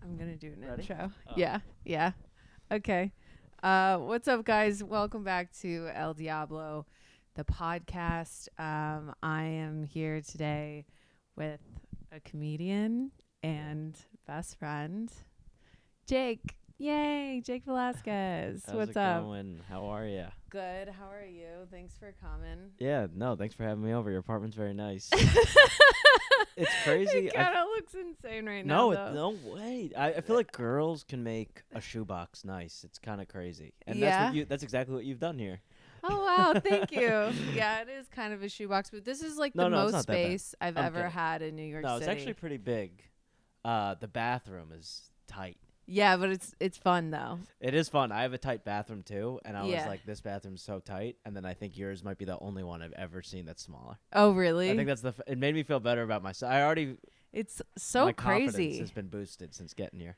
I'm going to do an Ready? intro. Oh. Yeah. Okay. What's up, guys? Welcome back to Elle Diablo, the podcast. I am here today with a comedian and best friend, Jake. Yay, Jake Velazquez. How's What's it up? going? How are you? Good. How are you? Thanks for coming. Yeah, no, thanks for having me over. Your apartment's very nice. It's crazy. It kind of looks insane right now. No way. I feel like girls can make a shoebox nice. It's kind of crazy. And Yeah? that's exactly what you've done here. Oh, wow. Thank you. Yeah, it is kind of a shoebox, but this is like No, the no, it's most not that bad. space I've I'm ever kidding. had in New York No, City. it's actually pretty big. The bathroom is tight. Yeah, but it's fun, though. It is fun. I have a tight bathroom too, and I was Yeah. like, this bathroom's so tight. And then I think yours might be the only one I've ever seen that's smaller. Oh, really? I think that's it made me feel better about myself. It's so my confidence crazy. has been boosted since getting here.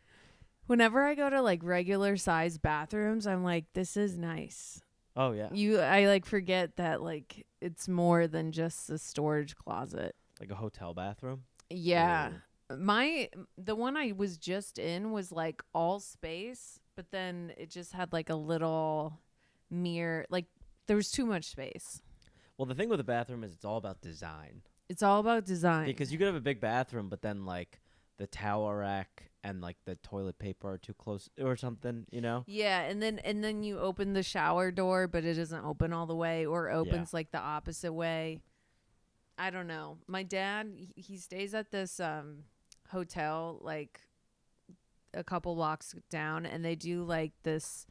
Whenever I go to like regular size bathrooms, I'm like, this is nice. Oh yeah. I like forget that like it's more than just a storage closet. Like a hotel bathroom? Yeah. The one I was just in was like all space, but then it just had like a little mirror. Like there was too much space. Well, the thing with the bathroom is it's all about design. It's all about design. Because you could have a big bathroom, but then like the towel rack and like the toilet paper are too close or something, you know? Yeah, and then you open the shower door, but it doesn't open all the way or opens like the opposite way. I don't know. My dad, he stays at this hotel like a couple blocks down, and they do like this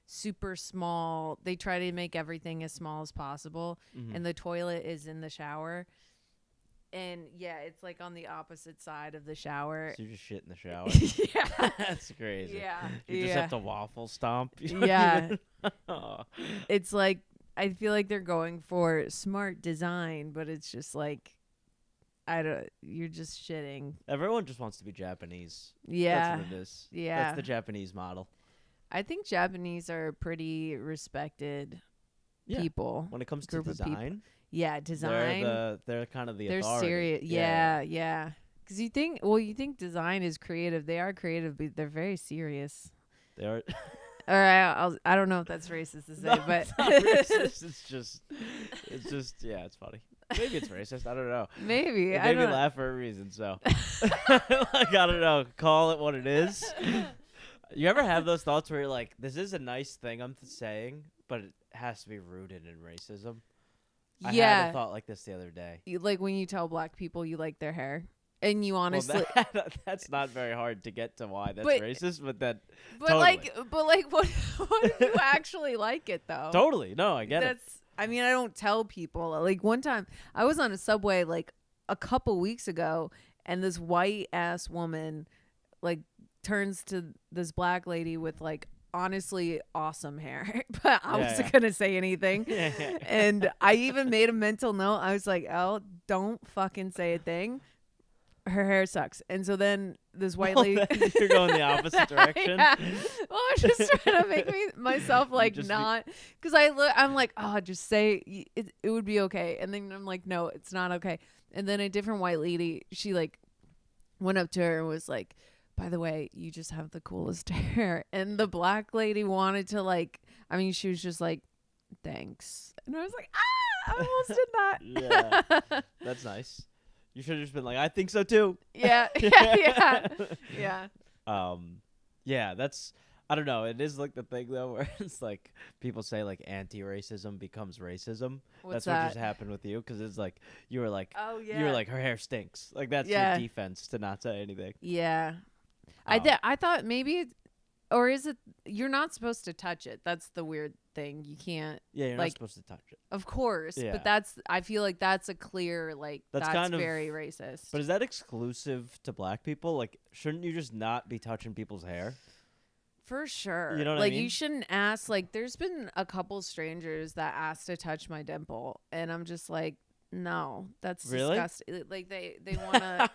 super small. They try to make everything as small as possible, and the toilet is in the shower. And yeah, it's like on the opposite side of the shower. So you just shit in the shower? Yeah. That's crazy. Yeah. You just have to waffle stomp? Yeah. Oh. It's like, I feel like they're going for smart design, but it's just like, you're just shitting. Everyone just wants to be Japanese. Yeah. That's what it is. Yeah. That's the Japanese model. I think Japanese are pretty respected people. When it comes to Group of people. design, Yeah, design. they're kind of the They're authority. serious. Yeah. Because you think design is creative. They are creative, but they're very serious. They are. All right, I don't know if that's racist to say, No, but it's not racist. It's just, yeah, it's funny. Maybe it's racist. I don't know. maybe. It I made me don't laugh for a reason, so. Like, I don't know. Call it what it is. You ever have those thoughts where you're like, this is a nice thing I'm saying, but it has to be rooted in racism? I had a thought like this the other day. You, like when you tell black people you like their hair, and you honestly, Well, that's not very hard to get to why that's racist, but that but totally. what if you actually like it though? Totally. No, I get it. I mean, I don't tell people. Like one time, I was on a subway like a couple weeks ago, and this white ass woman like turns to this black lady with like honestly awesome hair, but I wasn't gonna say anything. And I even made a mental note. I was like, "Oh, don't fucking say a thing. Her hair sucks." And so then this white lady, You're going the opposite direction. Yeah. Well, I'm just trying to make myself like not, because I'm like, oh, just say it would be okay. And then I'm like, no, it's not okay. And then a different white lady, she like went up to her and was like, by the way, you just have the coolest hair. And the black lady wanted to like, I mean, she was just like, thanks. And I was like, I almost did that. Yeah, that's nice. You should have just been like, I think so too. Yeah. Yeah, that's, I don't know. It is like the thing though, where it's like people say like anti-racism becomes racism. What's that's what that? just happened with you, because it's like you were like, Oh yeah. you were like, her hair stinks. Like that's your defense to not say anything. Yeah. I thought maybe, or is it, you're not supposed to touch it. That's the weird thing. You can't. Yeah, you're like, not supposed to touch it. Of course. Yeah. But I feel like that's a clear, like, that's kind of very racist. But is that exclusive to black people? Like, shouldn't you just not be touching people's hair? For sure. You know what I like, mean? you shouldn't ask. Like, there's been a couple strangers that asked to touch my dimple. And I'm just like, no, that's really disgusting. Like, they want to,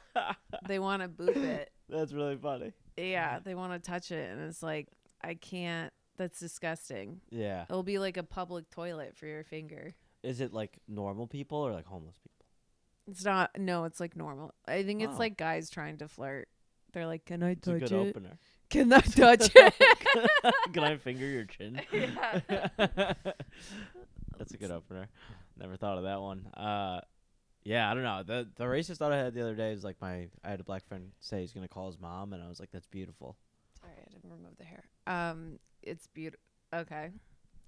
they want to boop it. That's really funny. Yeah, they want to touch it, and it's like, I can't. That's disgusting. Yeah. It'll be like a public toilet for your finger. Is it like normal people or like homeless people? It's not. No, it's like normal. I think it's Oh. like guys trying to flirt. They're like, can I It's a touch good it? opener. Can I touch it? Can I finger your chin? Yeah. That's a good opener. Never thought of that one. Yeah, I don't know. The racist thought I had the other day is like I had a black friend say he's gonna call his mom, and I was like, that's beautiful. Sorry, I didn't remove the hair. It's beautiful. Okay.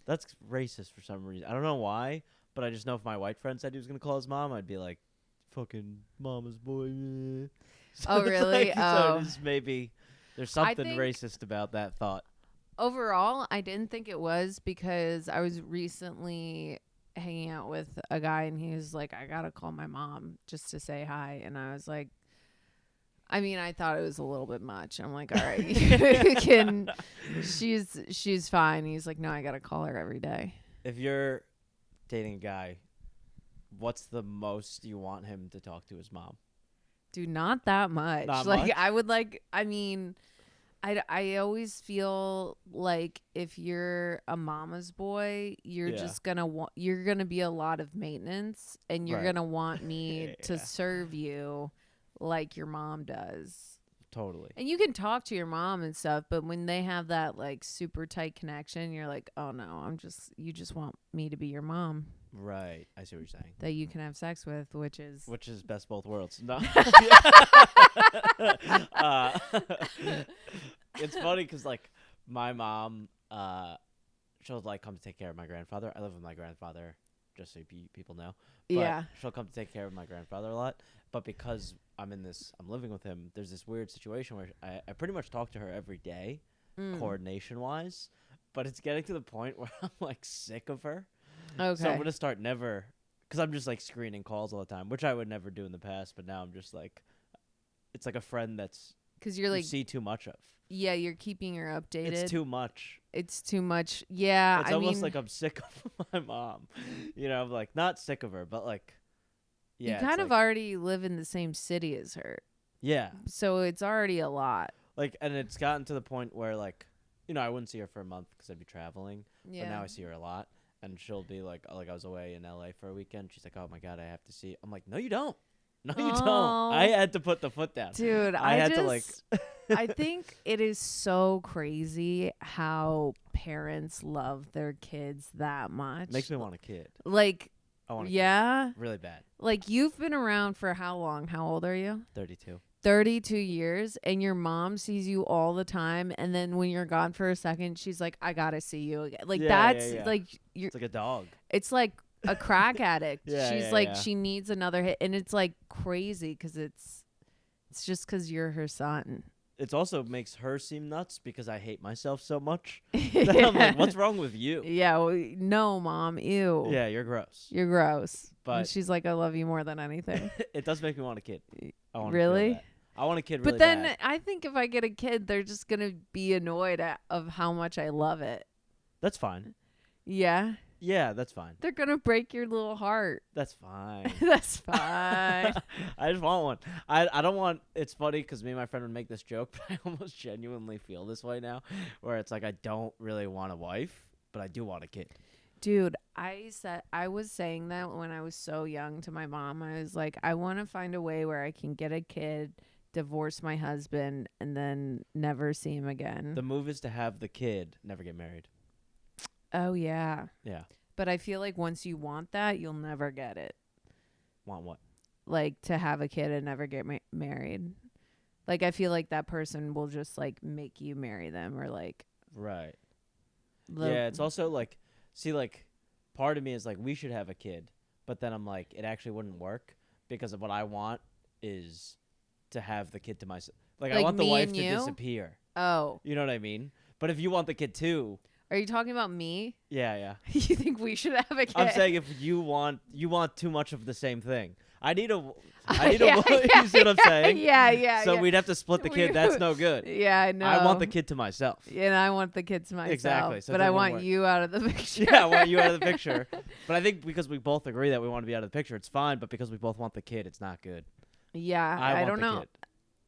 That's racist for some reason. I don't know why, but I just know if my white friend said he was gonna call his mom, I'd be like, fucking mama's boy. So Oh, really? So just maybe there's something racist about that thought. Overall, I didn't think it was because I was recently hanging out with a guy and he was like, I gotta call my mom just to say hi. And I was like, I mean, I thought it was a little bit much. I'm like, all right, you can, she's fine. He's like, no, I gotta call her every day. If you're dating a guy, what's the most you want him to talk to his mom? Dude, not that much. Not like much? I would like, I mean, I always feel like if you're a mama's boy, you're just gonna you're gonna be a lot of maintenance, and you're gonna want me to serve you like your mom does. Totally. And you can talk to your mom and stuff, but when they have that like super tight connection, you're like, oh no, you just want me to be your mom. Right. I see what you're saying. That you can have sex with, which is best of both worlds. No. It's funny because like my mom, she'll like come to take care of my grandfather. I live with my grandfather, just so people know. But yeah. she'll come to take care of my grandfather a lot. But because I'm living with him, there's this weird situation where I pretty much talk to her every day, coordination wise. But it's getting to the point where I'm like sick of her. Okay. So I'm gonna start because I'm just like screening calls all the time, which I would never do in the past. But now I'm just like, it's like a friend because you're like you see too much of. Yeah, you're keeping her updated. It's too much. It's too much. Yeah, it's almost like I'm sick of my mom. You know, I'm like not sick of her, but like, yeah. You kind of already live in the same city as her. Yeah. So it's already a lot. Like, and it's gotten to the point where like, you know, I wouldn't see her for a month because I'd be traveling. Yeah. But now I see her a lot. And she'll be like I was away in LA for a weekend. She's like, oh my God, I have to see you. I'm like, no, you don't. No, you don't. I had to put the foot down. Dude, I had to like. I think it is so crazy how parents love their kids that much. Makes me want a kid. Like, I want a kid. Really bad. Like, you've been around for how long? How old are you? 32. 32 years, and your mom sees you all the time, and then when you're gone for a second, she's like, I gotta see you again. Like, that's like it's like a dog. It's like a crack addict. She's like, yeah. She needs another hit, and it's like crazy because it's just because you're her son. It also makes her seem nuts because I hate myself so much. I'm like, what's wrong with you? Yeah, well, no, Mom, ew. Yeah, you're gross. You're gross. But and she's like, I love you more than anything. It does make me want a kid. I want really? I want a kid really But then bad. I think if I get a kid, they're just going to be annoyed of how much I love it. That's fine. Yeah? Yeah, that's fine. They're going to break your little heart. That's fine. That's fine. I just want one. I don't want... It's funny because me and my friend would make this joke, but I almost genuinely feel this way now, where it's like I don't really want a wife, but I do want a kid. Dude, I was saying that when I was so young to my mom. I was like, I want to find a way where I can get a kid, divorce my husband, and then never see him again. The move is to have the kid, never get married. Oh, yeah. Yeah. But I feel like once you want that, you'll never get it. Want what? Like to have a kid and never get married. Like I feel like that person will just like make you marry them or like. Right. Yeah, it's also like, see, like part of me is like we should have a kid, but then I'm like it actually wouldn't work because of what I want is to have the kid to myself. Like I want the wife to disappear. Oh. You know what I mean? But if you want the kid too. Are you talking about me? Yeah. You think we should have a kid? I'm saying if you want too much of the same thing. I need a you see what I'm saying? Yeah. So we'd have to split the kid. That's no good. Yeah, I know. I want the kid to myself. Yeah, and I want the kid to myself. Exactly. So but I want you out of the picture. Yeah, I want you out of the picture. But I think because we both agree that we want to be out of the picture, it's fine. But because we both want the kid, it's not good. Yeah, I don't know. Kid.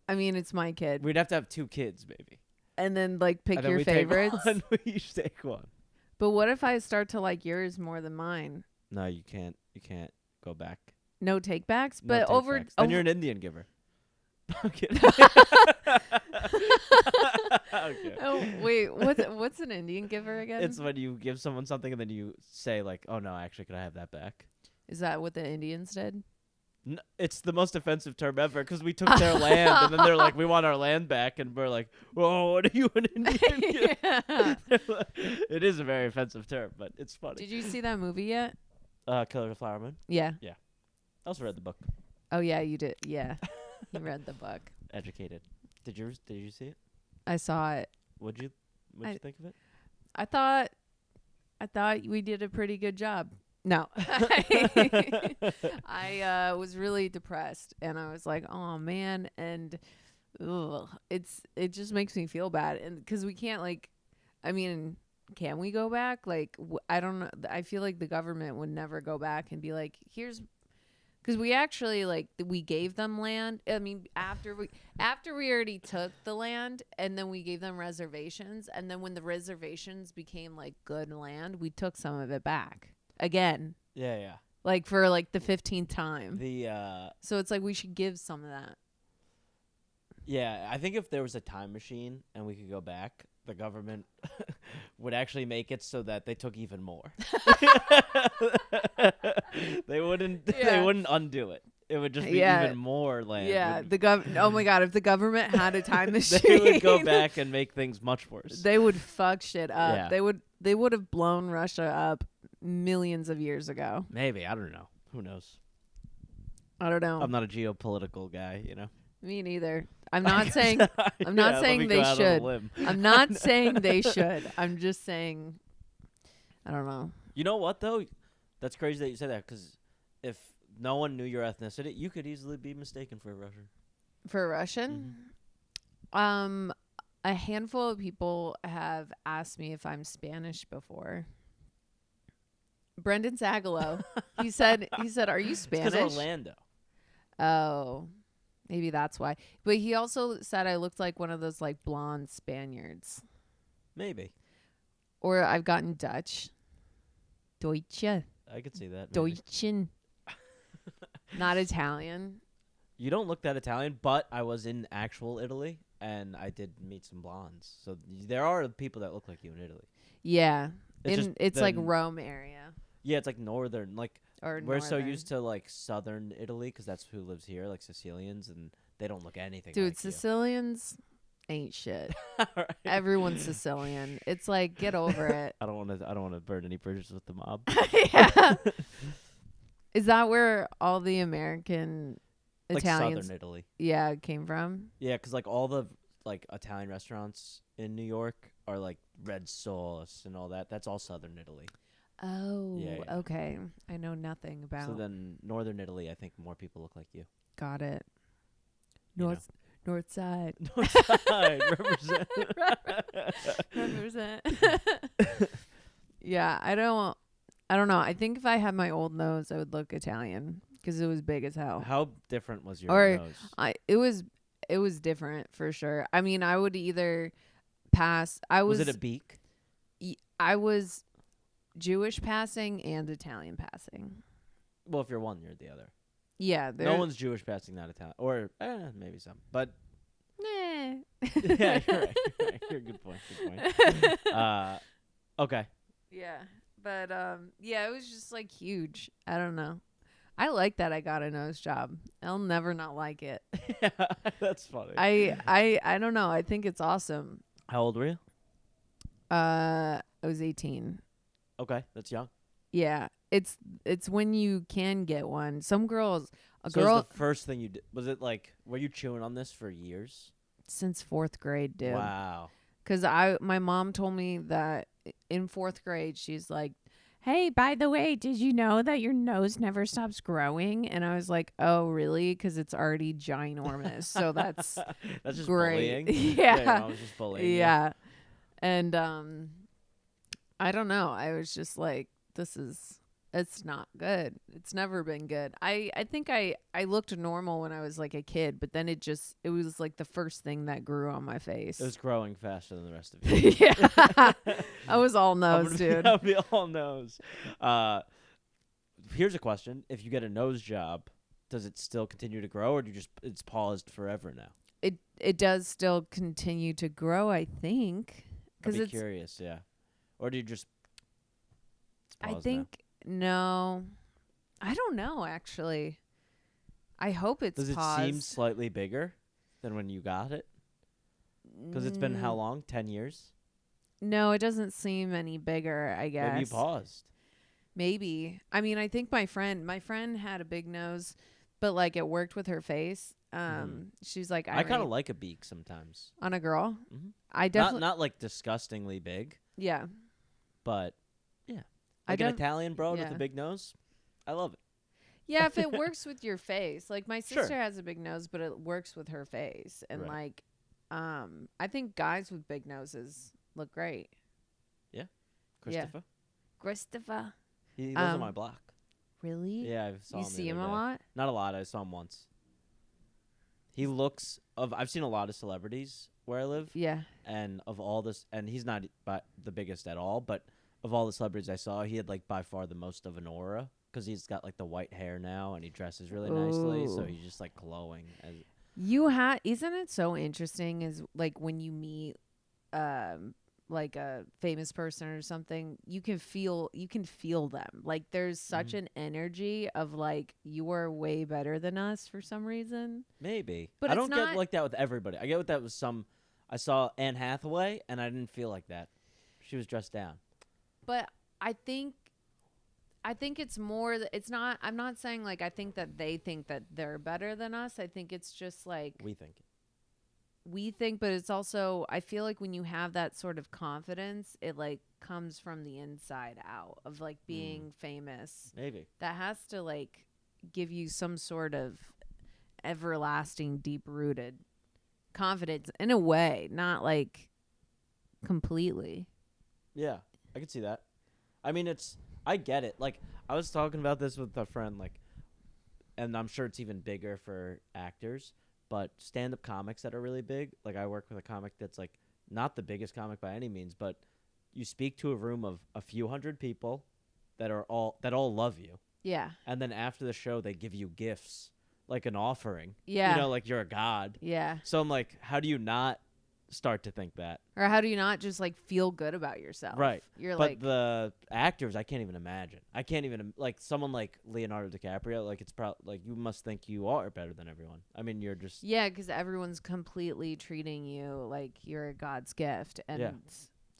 I mean, it's my kid. We'd have to have 2 kids, maybe. And then like pick your we favorites. We each take one. But what if I start to like yours more than mine? No, you can't. You can't go back. No takebacks, No but take backs. Then you're an Indian giver. I'm kidding. Okay. Oh wait, what's an Indian giver again? It's when you give someone something and then you say like, "Oh no, actually, can I have that back?" Is that what the Indians did? It's the most offensive term ever because we took their land and then they're like, "We want our land back," and we're like, "Whoa, what are you an Indian?" Yeah. It is a very offensive term, but it's funny. Did you see that movie yet? Killer the Flower Moon. Yeah. I also read the book. Oh yeah, you did. Yeah, you read the book. Educated. Did you see it? I saw it. What'd you think of it? I thought we did a pretty good job. No. I was really depressed and I was like, "Oh man," and it just makes me feel bad, and cuz we can't can we go back? Like I don't know. I feel like the government would never go back and be like, "Here's," because we actually we gave them land. I mean, after we already took the land, and then we gave them reservations, and then when the reservations became like good land, we took some of it back again. Yeah. Like for like the 15th time. So it's like we should give some of that. Yeah, I think if there was a time machine and we could go back, the government would actually make it so that they took even more. They wouldn't undo it. It would just be even more land. Yeah, oh my god, if the government had a time machine, they would go back and make things much worse. They would fuck shit up. Yeah. They would have blown Russia up millions of years ago. Maybe, I don't know. Who knows? I don't know. I'm not a geopolitical guy, you know. Me neither. I'm not saying they should. I'm not saying they should. I'm just saying I don't know. You know what though? That's crazy that you said that, because if no one knew your ethnicity, you could easily be mistaken for a Russian. For a Russian? Mm-hmm. A handful of people have asked me if I'm Spanish before. Brendan Sagalow. he said, "Are you Spanish?" Because Orlando. Oh, maybe that's why. But he also said I looked like one of those like blonde Spaniards. Maybe. Or I've gotten Dutch. Deutsche. I could see that. Maybe. Deutschen. Not Italian. You don't look that Italian, but I was in actual Italy, and I did meet some blondes. So there are people that look like you in Italy. Yeah. It's like Rome area. Yeah, it's like northern. Like or we're northern. so used to like southern Italy because that's who lives here, like Sicilians, and they don't look anything Dude, like Sicilians ain't shit. Right. Everyone's Sicilian. It's like, get over it. I don't want to burn any bridges with the mob. Yeah. Is that where all the American Italians, like southern Italy, came from? Yeah, because like all the like Italian restaurants in New York are like red sauce and all that. That's all southern Italy. Oh, yeah. Okay. I know nothing about. So then northern Italy, I think more people look like you. Got it. North side. North side. Represent. Represent. Yeah, I don't know. I think if I had my old nose, I would look Italian because it was big as hell. How different was your nose? It was different for sure. I mean, I would either pass. Was it a beak? I was Jewish passing and Italian passing. Well, if you're one, you're the other. Yeah. No one's Jewish passing, not Italian. Or maybe some. But nah. Yeah, you're right. You're a good point. Okay. Yeah. But it was just like huge. I don't know. I like that I got a nose job. I'll never not like it. Yeah, that's funny. I don't know. I think it's awesome. How old were you? I was 18. Okay, that's young. Yeah. It's when you can get one. Some girls, It was the first thing you did. Was it like, were you chewing on this for years? Since 4th grade, dude. Wow. Because my mom told me that in 4th grade, she's like, "Hey, by the way, did you know that your nose never stops growing?" And I was like, "Oh, really?" Because it's already ginormous. So that's just great. bullying. Yeah. Your mom was just bullying. Yeah. And I don't know. I was just like, it's not good. It's never been good. I think I looked normal when I was like a kid, but then it was like the first thing that grew on my face. It was growing faster than the rest of you. Yeah. I was all nose, dude. I'll be all nose. Here's a question. If you get a nose job, does it still continue to grow, or do you just it's paused forever now? It does still continue to grow, I think. I'd be it's curious, yeah. Or do you just? I think no. I don't know actually. I hope it's Does it paused. seem slightly bigger than when you got it? Because it's been how long? 10 years? No, it doesn't seem any bigger, I guess. Maybe you paused. Maybe. I mean, I think my friend had a big nose, but like it worked with her face. She's like, I kind of like a beak sometimes. On a girl? Mm-hmm. I definitely not like disgustingly big. Yeah. But yeah. Like an Italian broad with a big nose. I love it. Yeah, if it works with your face. Like my sister has a big nose, but it works with her face. And like I think guys with big noses look great. Yeah. Christopher. Christopher. He lives on my block. Really? Yeah, I saw him. You see him a lot? Not a lot. I saw him once. He looks I've seen a lot of celebrities where I live. Yeah. And of all this, and he's not the biggest at all, but of all the celebrities I saw, he had like by far the most of an aura because he's got like the white hair now and he dresses really nicely, so he's just like glowing. Isn't it so interesting? Is like when you meet, like a famous person or something, you can feel them. Like there's such an energy of like you are way better than us for some reason. Maybe, but I don't get like that with everybody. I get what that was. I saw Anne Hathaway and I didn't feel like that. She was dressed down. But I think it's more. It's not. I'm not saying like I think that they think that they're better than us. I think it's just like we think, but it's also, I feel like when you have that sort of confidence, it like comes from the inside out of like being famous. Maybe that has to like give you some sort of everlasting, deep rooted confidence in a way, not like completely. Yeah, I could see that. I mean, I get it. Like, I was talking about this with a friend, like, and I'm sure it's even bigger for actors, but stand-up comics that are really big. Like, I work with a comic that's, like, not the biggest comic by any means, but you speak to a room of a few hundred people that all love you. Yeah. And then after the show, they give you gifts, like an offering. Yeah. You know, like you're a god. Yeah. So I'm like, how do you not start to think that? Or how do you not just like feel good about yourself? Right. But the actors, I can't even imagine. I can't even like someone like Leonardo DiCaprio. Like it's probably like you must think you are better than everyone. I mean, you're just because everyone's completely treating you like you're a god's gift. And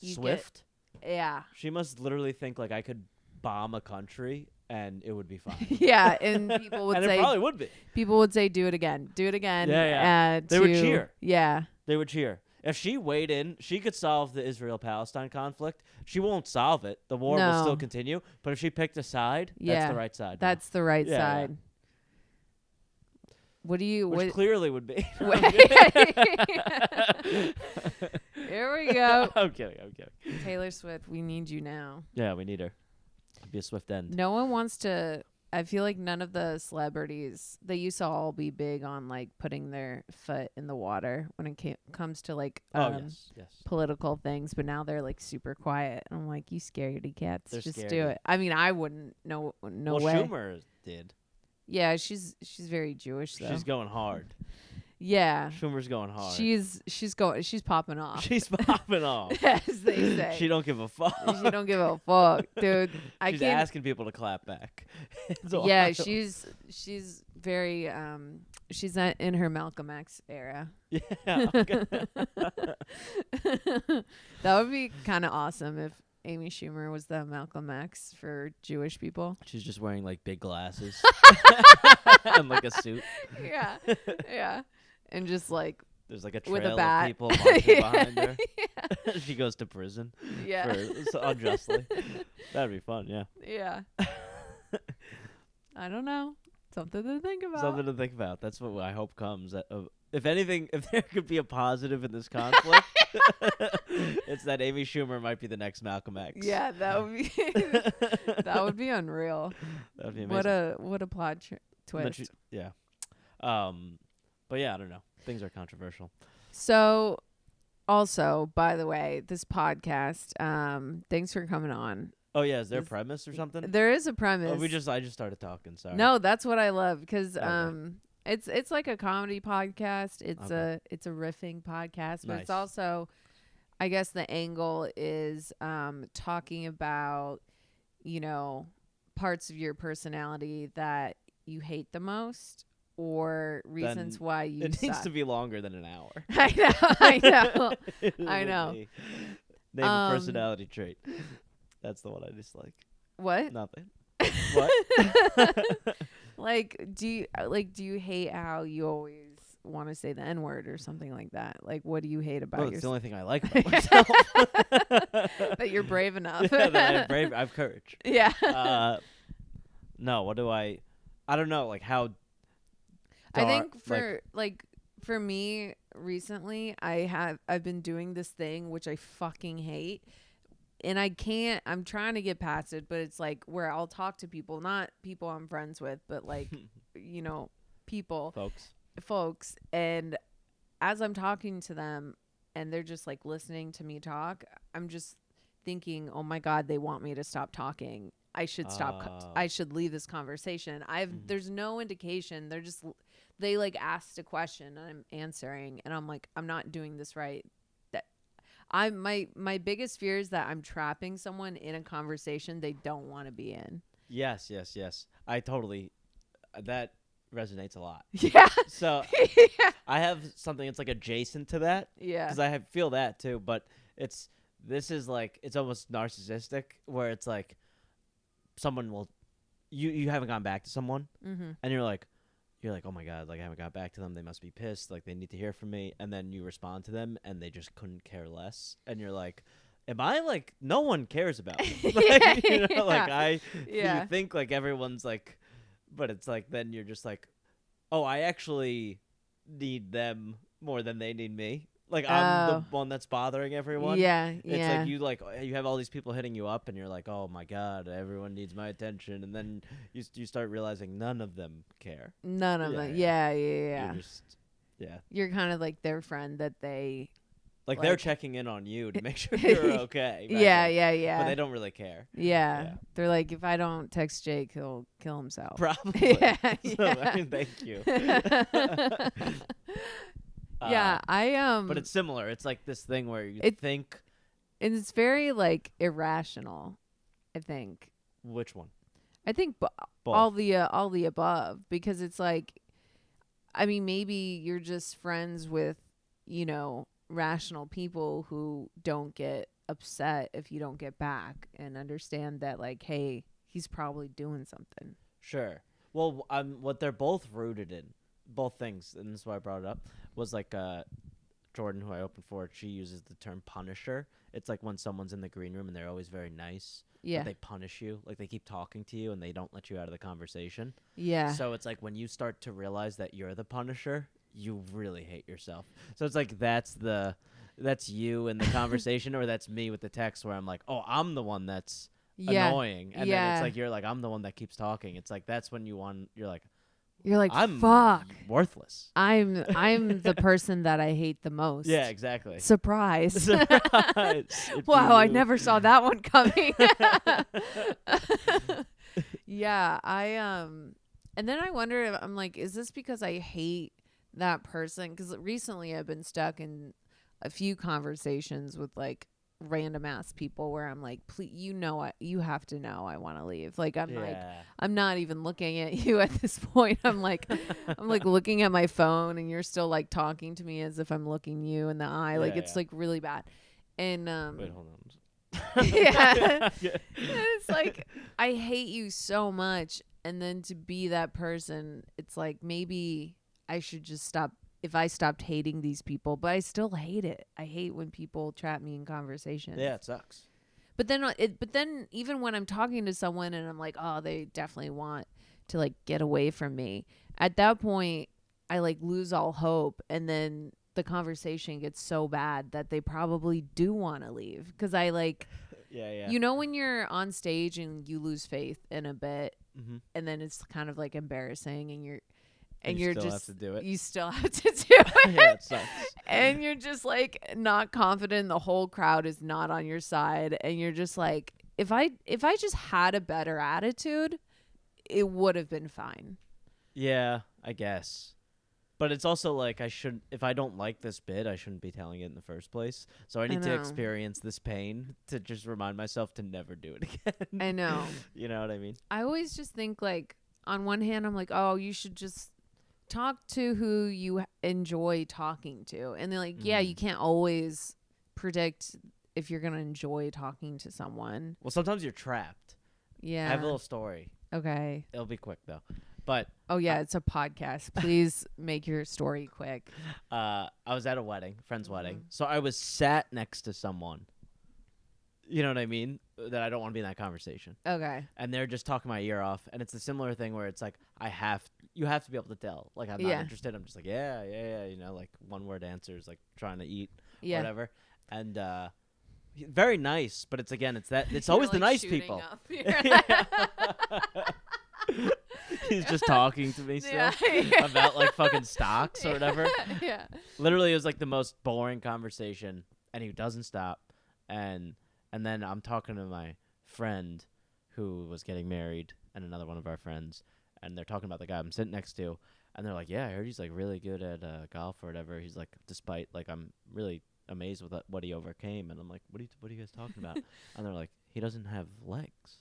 Swift. Yeah. She must literally think like I could bomb a country and it would be fine. Yeah, and people would and say it probably would be. People would say, "Do it again, do it again." Yeah. They would cheer. Yeah. They would cheer. If she weighed in, she could solve the Israel-Palestine conflict. She won't solve it. The war will still continue. But if she picked a side, that's the right side. That's the right side. Yeah. What do you... Which clearly would be. Here we go. I'm kidding. Taylor Swift, we need you now. Yeah, we need her. It'd be a swift end. No one wants to... I feel like none of the celebrities, they used to all be big on like putting their foot in the water when it comes to like yes. political things, but now they're like super quiet. And I'm like, you scaredy cats, they're just scaredy. do it. I mean, I wouldn't. No way. Schumer did. Yeah, she's very Jewish though. She's going hard. Yeah. Schumer's going hard. She's popping off. She's popping off. As they say. She don't give a fuck. She don't give a fuck, dude. She's asking people to clap back. Yeah, she's very she's in her Malcolm X era. Yeah. That would be kind of awesome if Amy Schumer was the Malcolm X for Jewish people. She's just wearing like big glasses and like a suit. Yeah. And just like there's like a trail with a bat. of people marching behind her. Yeah. She goes to prison. Yeah. Unjustly. That'd be fun, yeah. Yeah. I don't know. Something to think about. Something to think about. That's what I hope comes. If anything, if there could be a positive in this conflict, it's that Amy Schumer might be the next Malcolm X. Yeah, that would be unreal. That would be amazing. What a plot twist. Yeah. But yeah, I don't know. Things are controversial. So, also, by the way, this podcast, thanks for coming on. Oh yeah, is there a premise or something? There is a premise. Oh, I just started talking. Sorry. No, that's what I love because Okay. it's like a comedy podcast. It's Okay. a riffing podcast, but it's Nice. also, I guess the angle is talking about, parts of your personality that you hate the most or reasons Then why you it needs suck. to be longer than an hour. I know. I Would know. be. Name a personality trait. That's the one I dislike. What? Nothing. What? do you hate how you always want to say the N-word or something like that? Like, what do you hate about Well, it's the yourself? only thing I like about myself. That you're brave enough. Yeah, that I'm brave. I have courage. Yeah. No, what do I don't know, like how I think for me recently, I've been doing this thing which I fucking hate. And I'm trying to get past it, but it's like where I'll talk to people, not people I'm friends with, but like, people, folks. And as I'm talking to them and they're just like listening to me talk, I'm just thinking, oh my God, they want me to stop talking. I should stop. I should leave this conversation. There's no indication. They like asked a question and I'm answering and I'm like, I'm not doing this right. My biggest fear is that I'm trapping someone in a conversation they don't want to be in. Yes. I totally that resonates a lot. Yeah. So Yeah. I have something that's like adjacent to that. Yeah. Because I feel that too, but this is like it's almost narcissistic where it's like someone will you haven't gone back to someone and you're like, oh my God, like I haven't got back to them. They must be pissed. Like they need to hear from me. And then you respond to them and they just couldn't care less. And you're like, am I like, no one cares about me. Like, you think like everyone's like, but it's like, then you're just like, oh, I actually need them more than they need me. Like I'm the one that's bothering everyone. Yeah. It's like you have all these people hitting you up and you're like, oh my God, everyone needs my attention. And then you start realizing none of them care. None of them. Yeah. You're kind of like their friend that they like they're checking in on you to make sure you're okay. Yeah. But they don't really care. Yeah. They're like, if I don't text Jake, he'll kill himself. Probably. Yeah. I mean, thank you. Yeah, but it's similar. It's like this thing where you think, and it's very like irrational. I think. Which one? I think all the above, because it's like, I mean, maybe you're just friends with, rational people who don't get upset if you don't get back and understand that, like, hey, he's probably doing something. Sure. Well, what they're both rooted in, both things, and this is why I brought it up, was like Jordan, who I opened for, she uses the term punisher. It's like when someone's in the green room and they're always very nice. Yeah. But they punish you. Like they keep talking to you and they don't let you out of the conversation. Yeah. So it's like when you start to realize that you're the punisher, you really hate yourself. So it's like that's you in the conversation, or that's me with the text where I'm like, oh, I'm the one that's annoying. And then it's like you're like, I'm the one that keeps talking. It's like that's when you're like, I'm fuck, worthless. I'm the person that I hate the most. Yeah, exactly. Surprise. Surprise. Wow, I never saw that one coming. Yeah, and then I wonder if I'm like, is this because I hate that person? Because recently I've been stuck in a few conversations with like random ass people where I'm like, please, you have to know I want to leave. Like I'm not even looking at you at this point. I'm like looking at my phone and you're still like talking to me as if I'm looking you in the eye. Like it's like really bad. And wait, hold on. yeah. It's like I hate you so much, and then to be that person, it's like maybe I should just stop. If I stopped hating these people, but I still hate it. I hate when people trap me in conversation. Yeah, it sucks. But then even when I'm talking to someone and I'm like, oh, they definitely want to like get away from me. At that point, I like lose all hope, and then the conversation gets so bad that they probably do want to leave, because I like, when you're on stage and you lose faith in a bit, and then it's kind of like embarrassing, and you still have to do it. Yeah, it sucks. And you're just like not confident. The whole crowd is not on your side, and you're just like, if I just had a better attitude, it would have been fine. Yeah, I guess. But it's also like if I don't like this bit, I shouldn't be telling it in the first place. So I need to experience this pain to just remind myself to never do it again. I know. You know what I mean? I always just think like, on one hand, I'm like, oh, you should just talk to who you enjoy talking to. And they're like, yeah, you can't always predict if you're going to enjoy talking to someone. Well, sometimes you're trapped. Yeah. I have a little story. Okay. It'll be quick, though. But it's a podcast. Please make your story quick. I was at a wedding, friend's wedding. So I was sat next to someone. You know what I mean? That I don't want to be in that conversation. Okay. And they're just talking my ear off. And it's a similar thing where it's like, you have to be able to tell. Like, I'm not interested. I'm just like, yeah. You know, like one word answers, like trying to eat, whatever. And very nice. But it's always the nice people. He's just talking to me still about like fucking stocks or whatever. Yeah. Literally, it was like the most boring conversation, and he doesn't stop. And then I'm talking to my friend who was getting married, and another one of our friends, and they're talking about the guy I'm sitting next to, and they're like, "Yeah, I heard he's like really good at golf or whatever." He's like, despite like I'm really amazed with what he overcame, and I'm like, "What are you guys talking about?" And they're like, "He doesn't have legs,"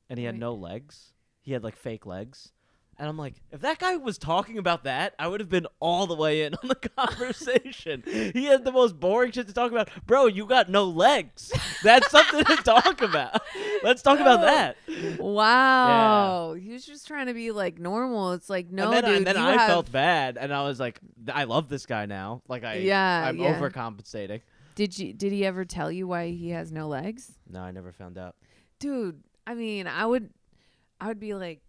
and he had no legs. He had like fake legs. And I'm like, if that guy was talking about that, I would have been all the way in on the conversation. He had the most boring shit to talk about. Bro, you got no legs. That's something to talk about. Let's talk about that. Wow. Yeah. He was just trying to be like normal. It's like, no, dude. And then I felt bad. And I was like, I love this guy now. Like I'm overcompensating. Did he ever tell you why he has no legs? No, I never found out. Dude, I mean, I would be like,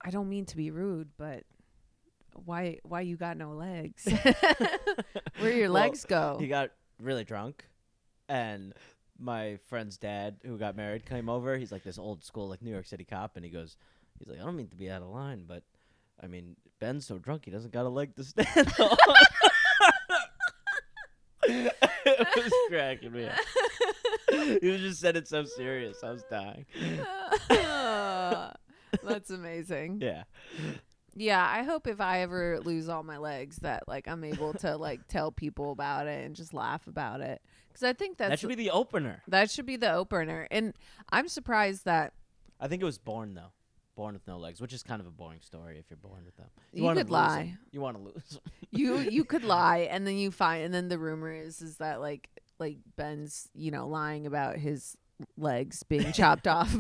I don't mean to be rude, but why you got no legs? Where your legs go? He got really drunk, and my friend's dad, who got married, came over. He's like this old school like New York City cop, and he's like, I don't mean to be out of line, but I mean, Ben's so drunk he doesn't got a leg to stand on. It was cracking me up. He was just said it so serious. I was dying. That's amazing. Yeah. Yeah, I hope if I ever lose all my legs that like I'm able to like tell people about it and just laugh about it. Because I think that should be the opener. That should be the opener. And I'm surprised that... I think it was born, though. Born with no legs, which is kind of a boring story if you're born with them. You could lie. You want to lose. You could lie, and then and then the rumor is that like Ben's, lying about his legs being chopped off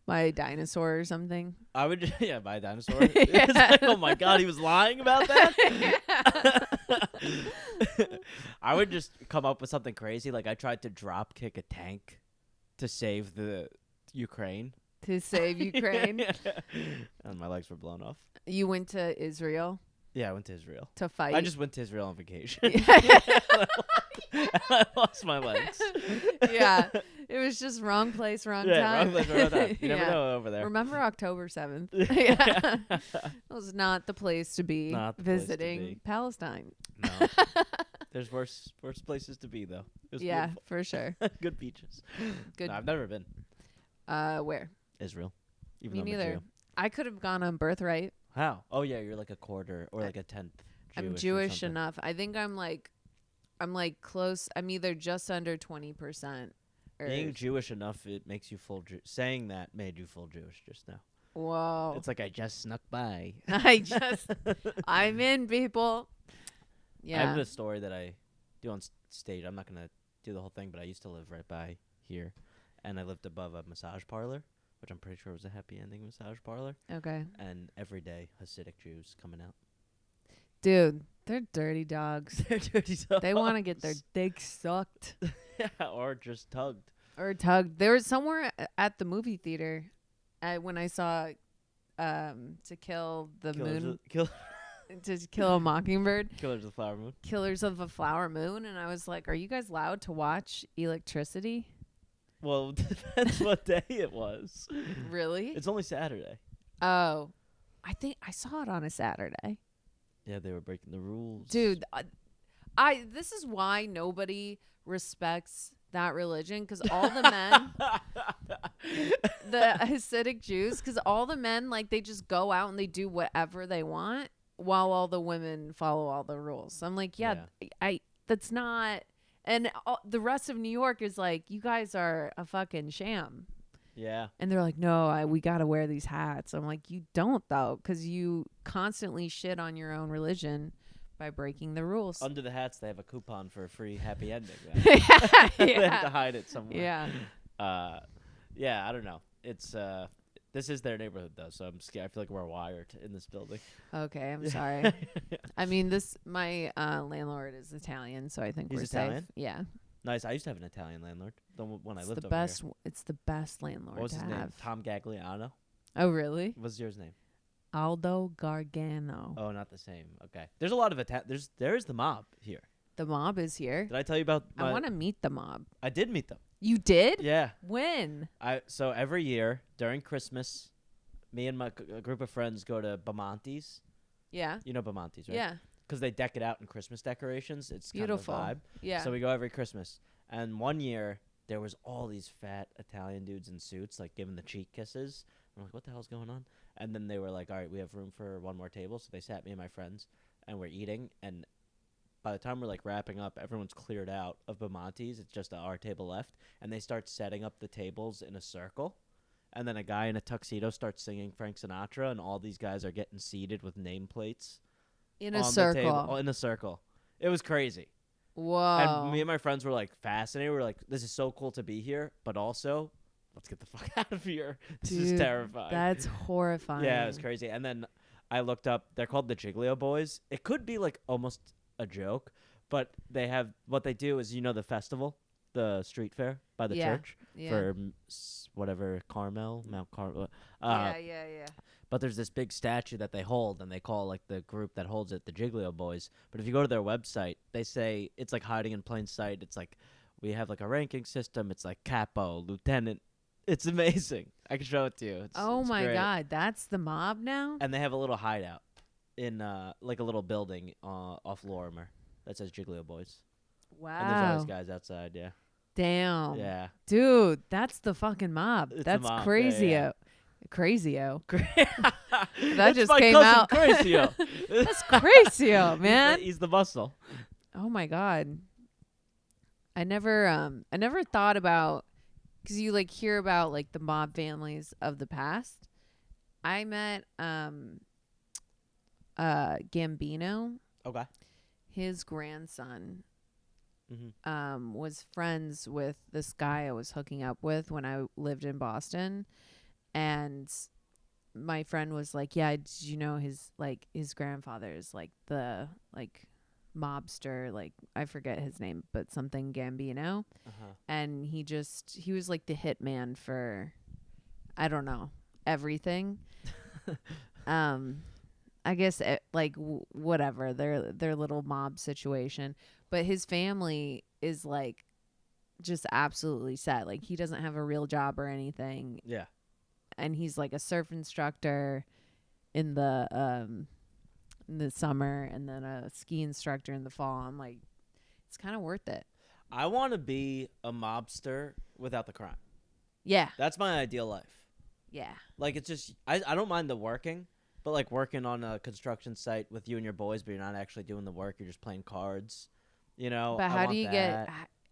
by a dinosaur or something. I would by a dinosaur. It's like, oh my god, he was lying about that. I would just come up with something crazy, like I tried to drop kick a tank to save the Ukraine. To save Ukraine. And my legs were blown off. You went to Israel? Yeah, I went to Israel. To fight? I just went to Israel on vacation. I lost my legs. Yeah. It was just wrong place, wrong time. Wrong place, wrong time. You never know over there. Remember October 7th? Yeah. It was not the place to be visiting Palestine. No. There's worse places to be, though. Yeah, beautiful. For sure. Good beaches. Good. No, I've never been. Where? Israel. Me neither. I could have gone on birthright. How? Oh yeah, you're like a quarter or like a tenth. I'm Jewish enough. I think I'm like close. I'm either just under 20%. Being Jewish enough, it makes you full. Saying that made you full Jewish just now. Whoa! It's like I just snuck by. I'm in, people. Yeah. I have a story that I do on stage. I'm not gonna do the whole thing, but I used to live right by here, and I lived above a massage parlor, which I'm pretty sure was a happy ending massage parlor. Okay. And every day, Hasidic Jews coming out. Dude, they're dirty dogs. They're dirty dogs. They want to get their dick sucked. Yeah, or just tugged. There was somewhere at the movie theater when I saw To Kill the Moon. To Kill a Mockingbird. Killers of the Flower Moon. Killers of the Flower Moon. And I was like, are you guys allowed to watch Electricity? Well, it depends what day it was. Really? It's only Saturday. Oh. I think I saw it on a Saturday. Yeah, they were breaking the rules. Dude, this is why nobody respects that religion because all the men, the Hasidic Jews, because all the men, like, they just go out and they do whatever they want while all the women follow all the rules. So I'm like, that's not. And the rest of New York is like, you guys are a fucking sham. Yeah. And they're like, no, we got to wear these hats. I'm like, you don't, though, because you constantly shit on your own religion by breaking the rules. Under the hats, they have a coupon for a free happy ending. They They have to hide it somewhere. Yeah. Yeah, I don't know. It's this is their neighborhood though, so I'm scared. I feel like we're wired in this building. Okay, I'm sorry. I mean, my landlord is Italian, so I think He's we're Italian? safe. Yeah. Nice. I used to have an Italian landlord. When I lived the over best. here. It's the best landlord What was to his have. name? Tom Gagliano. Oh, really? What's yours name? Aldo Gargano. Oh, not the same. Okay. There's a lot of there is the mob here. The mob is here. Did I tell you about? I want to meet the mob. I did meet them. You did? Yeah. When? So every year during Christmas, me and a group of friends go to Bamonte's. Yeah. You know Bamonte's, right? Yeah. Because they deck it out in Christmas decorations. It's beautiful. Kind of a vibe. Yeah. So we go every Christmas. And one year, there was all these fat Italian dudes in suits, like, giving the cheek kisses. I'm like, what the hell's going on? And then they were like, all right, we have room for one more table. So they sat me and my friends, and we're eating. And by the time we're, like, wrapping up, everyone's cleared out of Bamonte's. It's just our table left. And they start setting up the tables in a circle. And then a guy in a tuxedo starts singing Frank Sinatra, and all these guys are getting seated with nameplates. In a circle. In a circle. It was crazy. Whoa. And me and my friends were, like, fascinated. We were like, this is so cool to be here, but also, let's get the fuck out of here. This is terrifying. That's horrifying. Yeah, it was crazy. And then I looked up, they're called the Giglio Boys. It could be, like, almost a joke, but what they do is, you know, the festival, the street fair by the church for whatever, Mount Carmel. Yeah. But there's this big statue that they hold, and they call, like, the group that holds it the Giglio Boys. But if you go to their website, they say it's, like, hiding in plain sight. It's like, we have, like, a ranking system. It's like capo, lieutenant. It's amazing. I can show it to you. It's my great. God. That's the mob now? And they have a little hideout in, like, a little building off Lorimer that says Giglio Boys. Wow. And there's always guys outside, yeah. Damn. Yeah. Dude, that's the fucking mob. It's that's the mob. crazy. Yeah. Crazy-o. That just came out. Crazy-o. That's crazy-o, man. He's the muscle. Oh my God. I never thought about, because you, like, hear about, like, the mob families of the past. I met Gambino. Okay. His grandson Mm-hmm. was friends with this guy I was hooking up with when I lived in Boston. And my friend was like, yeah, did you know his grandfather is, like, the, like, mobster, like, I forget his name, but something Gambino. Uh-huh. And he was like the hitman for, I don't know, everything. I guess whatever, their little mob situation. But his family is, like, just absolutely set. Like, he doesn't have a real job or anything. Yeah. And he's, like, a surf instructor in the summer, and then a ski instructor in the fall. I'm like, it's kind of worth it. I want to be a mobster without the crime. Yeah. That's my ideal life. Yeah. Like, it's just, I don't mind the working, but, like, working on a construction site with you and your boys, but you're not actually doing the work. You're just playing cards, you know? But how do you get,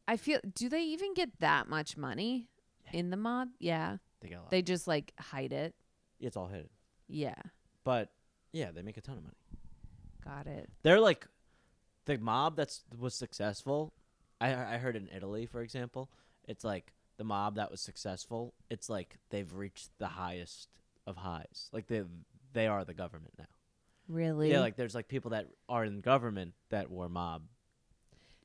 I feel, do they even get that much money in the mob? Yeah. They get a lot. They just, like, hide it. It's all hidden. Yeah. But, yeah, they make a ton of money. Got it. They're, like, the mob was successful. I heard in Italy, for example, it's like the mob that was successful, it's like they've reached the highest of highs. Like, they are the government now. Really? Yeah, like, there's, like, people that are in government that were mob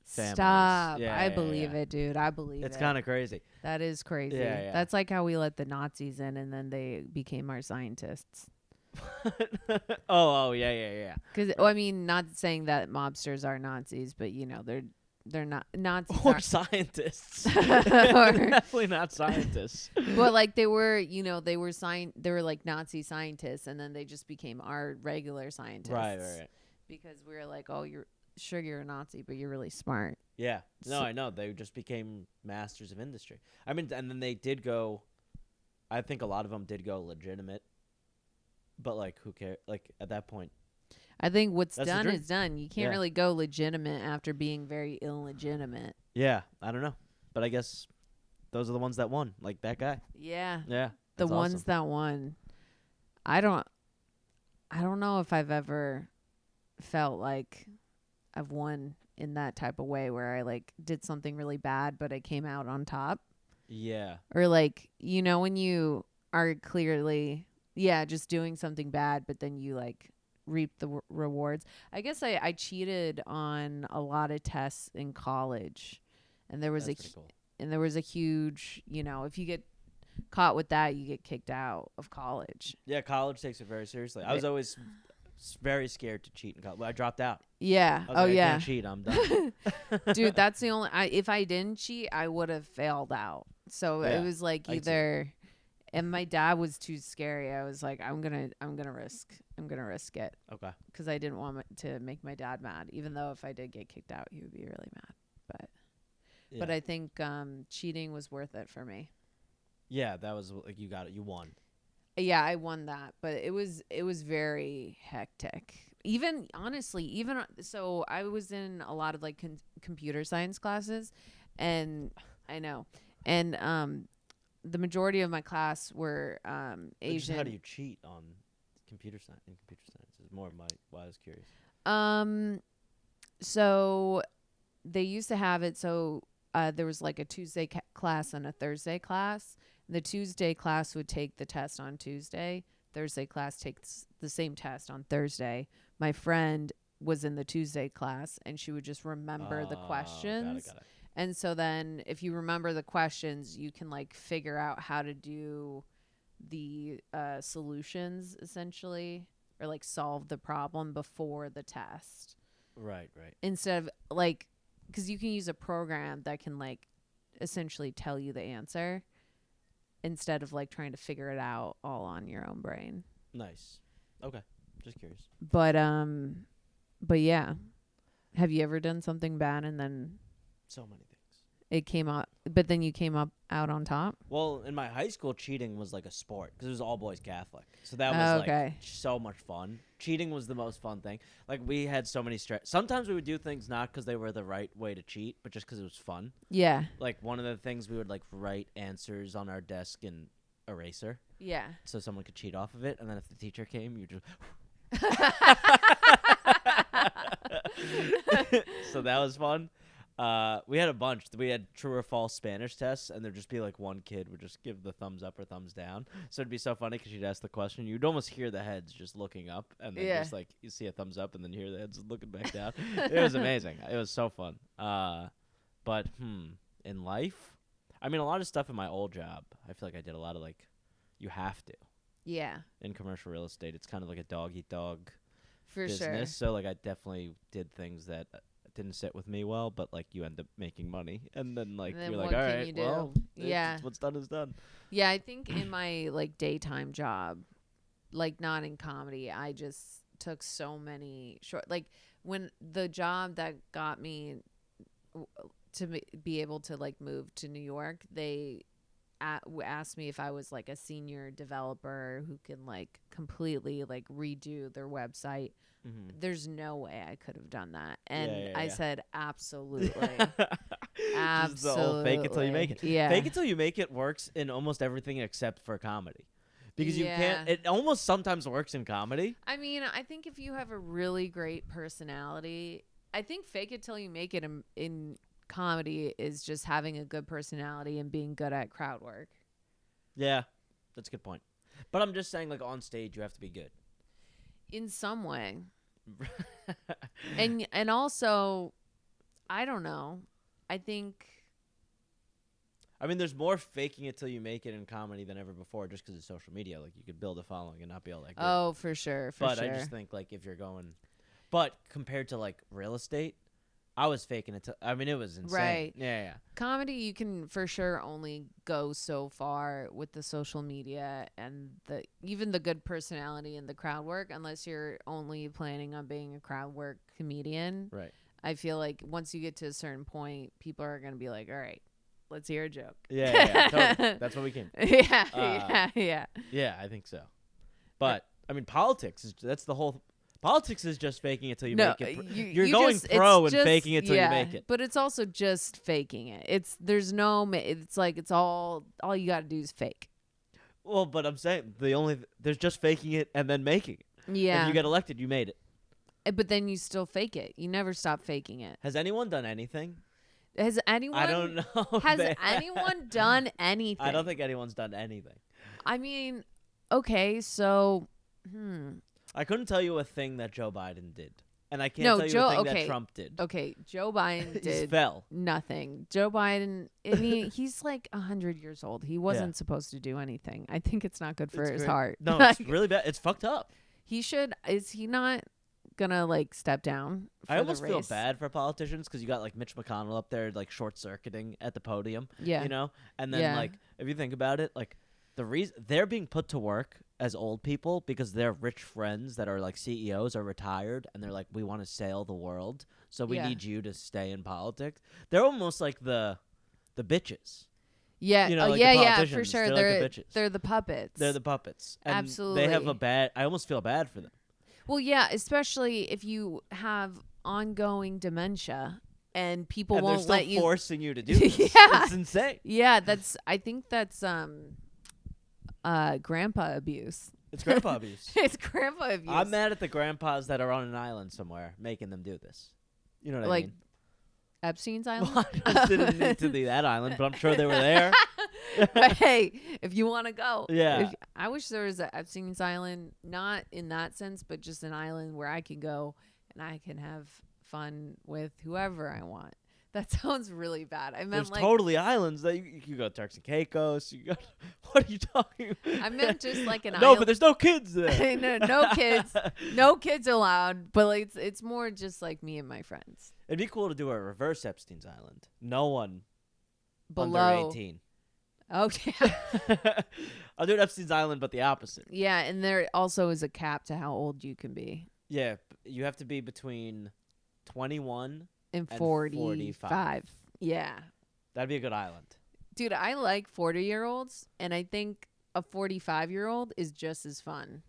families. Stop. Yeah, I believe it, dude. I believe it's it. kind of crazy. That is crazy. Yeah. That's like how we let the Nazis in, and then they became our scientists. oh, yeah. Because, well, I mean, not saying that mobsters are Nazis, but, you know, they're not Nazis. Or scientists. They're definitely not scientists. But, like, they were, you know, they were like Nazi scientists, and then they just became our regular scientists. Right. Because we were like, oh, sure you're a Nazi, but you're really smart. Yeah. No, I know. They just became masters of industry. I mean, and then they did go. I think a lot of them did go legitimate. But like, who cares? Like at that point, I think what's that's done is done. You can't really go legitimate after being very illegitimate. Yeah, I don't know, but I guess those are the ones that won. Like that guy. Yeah. Yeah. The ones awesome. that won. I don't know if I've ever felt like I've won in that type of way where I like did something really bad but I came out on top. Yeah. Or like, you know, when you are clearly just doing something bad but then you like reap the rewards. I guess I cheated on a lot of tests in college, and there was a huge, you know, if you get caught with that, you get kicked out of college. Yeah, college takes it very seriously. I was always very scared to cheat in college. I dropped out. Yeah. I can't cheat. I'm done. Dude, that's the only. If I didn't cheat, I would have failed out. So it was like either. And my dad was too scary. I was like, I'm gonna risk it. Okay. Because I didn't want to make my dad mad, even though if I did get kicked out, he would be really mad. But I think cheating was worth it for me. Yeah, that was like you won. Yeah, I won that, but it was very hectic. Even honestly, so I was in a lot of like computer science classes, and I know, and the majority of my class were Asian. How do you cheat on computer science? In computer science is more of why I was curious. So they used to have it so there was like a Tuesday class and a Thursday class. The Tuesday class would take the test on Tuesday. Thursday class takes the same test on Thursday. My friend was in the Tuesday class, and she would just remember the questions. Got it. And so then if you remember the questions, you can like figure out how to do the solutions essentially, or like solve the problem before the test. Right. Instead of like, because you can use a program that can like essentially tell you the answer instead of like trying to figure it out all on your own brain. Nice. Okay. Just curious. But yeah. Have you ever done something bad and then so many things it came out, but then you came out on top? Well, in my high school, cheating was like a sport because it was all boys Catholic. So that was like so much fun. Cheating was the most fun thing. Like we had so many stress. Sometimes we would do things not because they were the right way to cheat, but just because it was fun. Yeah. Like one of the things we would like write answers on our desk in eraser. Yeah. So someone could cheat off of it, and then if the teacher came, you just. So that was fun. We had a bunch. We had true or false Spanish tests, and there'd just be like one kid would just give the thumbs up or thumbs down. So it'd be so funny because she'd ask the question. You'd almost hear the heads just looking up, and then just like you see a thumbs up, and then you hear the heads looking back down. It was amazing. It was so fun. But in life, I mean, a lot of stuff in my old job, I feel like I did a lot of like, you have to. Yeah. In commercial real estate, it's kind of like a dog-eat-dog For business. sure. So like I definitely did things that didn't sit with me well, but like you end up making money, and then like you're like, all right, well, what's done is done. Yeah, I think in my like daytime job, like not in comedy, I just took so many short, like when the job that got me to be able to like move to New York, they asked me if I was like a senior developer who can like completely like redo their website. Mm-hmm. There's no way I could have done that. And I said, absolutely. Absolutely. Just the old fake it till you make it. Yeah. Fake it till you make it works in almost everything except for comedy. Because you can't, it almost sometimes works in comedy. I mean, I think if you have a really great personality, I think fake it till you make it in comedy is just having a good personality and being good at crowd work. Yeah, that's a good point. But I'm just saying, like, on stage, you have to be good. In some way. and also, I don't know. I think... I mean, there's more faking it till you make it in comedy than ever before just because of social media. Like, you could build a following and not be all that good. Oh, for sure, But I just think, like, if you're going... But compared to, like, real estate, I was faking it. I mean, it was insane. Right. Yeah. Comedy, you can for sure only go so far with the social media and even the good personality and the crowd work, unless you're only planning on being a crowd work comedian. Right. I feel like once you get to a certain point, people are gonna be like, all right, let's hear a joke. Yeah, totally. That's what we came. Yeah. I think so. But I mean, politics that's the whole. Politics is just faking it till you make it. You're going pro and faking it till you make it. But it's also just faking it. It's like it's all you got to do is fake. Well, but I'm saying there's just faking it and then making it. Yeah. If you get elected, you made it. But then you still fake it. You never stop faking it. Has anyone done anything? Has anyone? I don't know. Has anyone done anything? I don't think anyone's done anything. I mean, okay, so. I couldn't tell you a thing that Joe Biden did. And I can't tell you a thing that Trump did. Okay, Joe Biden did fell. nothing. Joe Biden, I mean, he's like 100 years old. He wasn't supposed to do anything. I think it's not good for his heart. No, it's really bad. It's fucked up. Is he not gonna like step down for I almost the feel race? bad for politicians because you got like Mitch McConnell up there like short-circuiting at the podium. Yeah. You know? And then like, if you think about it, like the reason they're being put to work as old people because their rich friends that are like CEOs are retired and they're like, we want to sail the world, so we need you to stay in politics. They're almost like the bitches. Yeah. You know, like yeah, for sure. They're like the bitches. They're the puppets. They're the puppets. And absolutely. They have I almost feel bad for them. Well, yeah, especially if you have ongoing dementia and people won't let you. They're still forcing you to do this. Yeah. It's insane. Yeah, I think that's grandpa abuse. It's grandpa abuse. It's grandpa abuse. I'm mad at the grandpas that are on an island somewhere making them do this. You know what I mean? Epstein's Island? Well, I didn't need to be that island, but I'm sure they were there. But hey, if you want to go. Yeah. I wish there was an Epstein's Island, not in that sense, but just an island where I can go and I can have fun with whoever I want. That sounds really bad. I meant There's like totally islands that you go Turks and Caicos. You go. What are you talking about? I meant just like an island. No, but there's no kids there. no kids. No kids allowed. But like, it's more just like me and my friends. It'd be cool to do a reverse Epstein's Island. No one below under 18. Okay. I'll do an Epstein's Island, but the opposite. Yeah, and there also is a cap to how old you can be. Yeah, you have to be between 21 and 45. Yeah. That'd be a good island. Dude, I like 40-year-olds, and I think a 45-year-old is just as fun.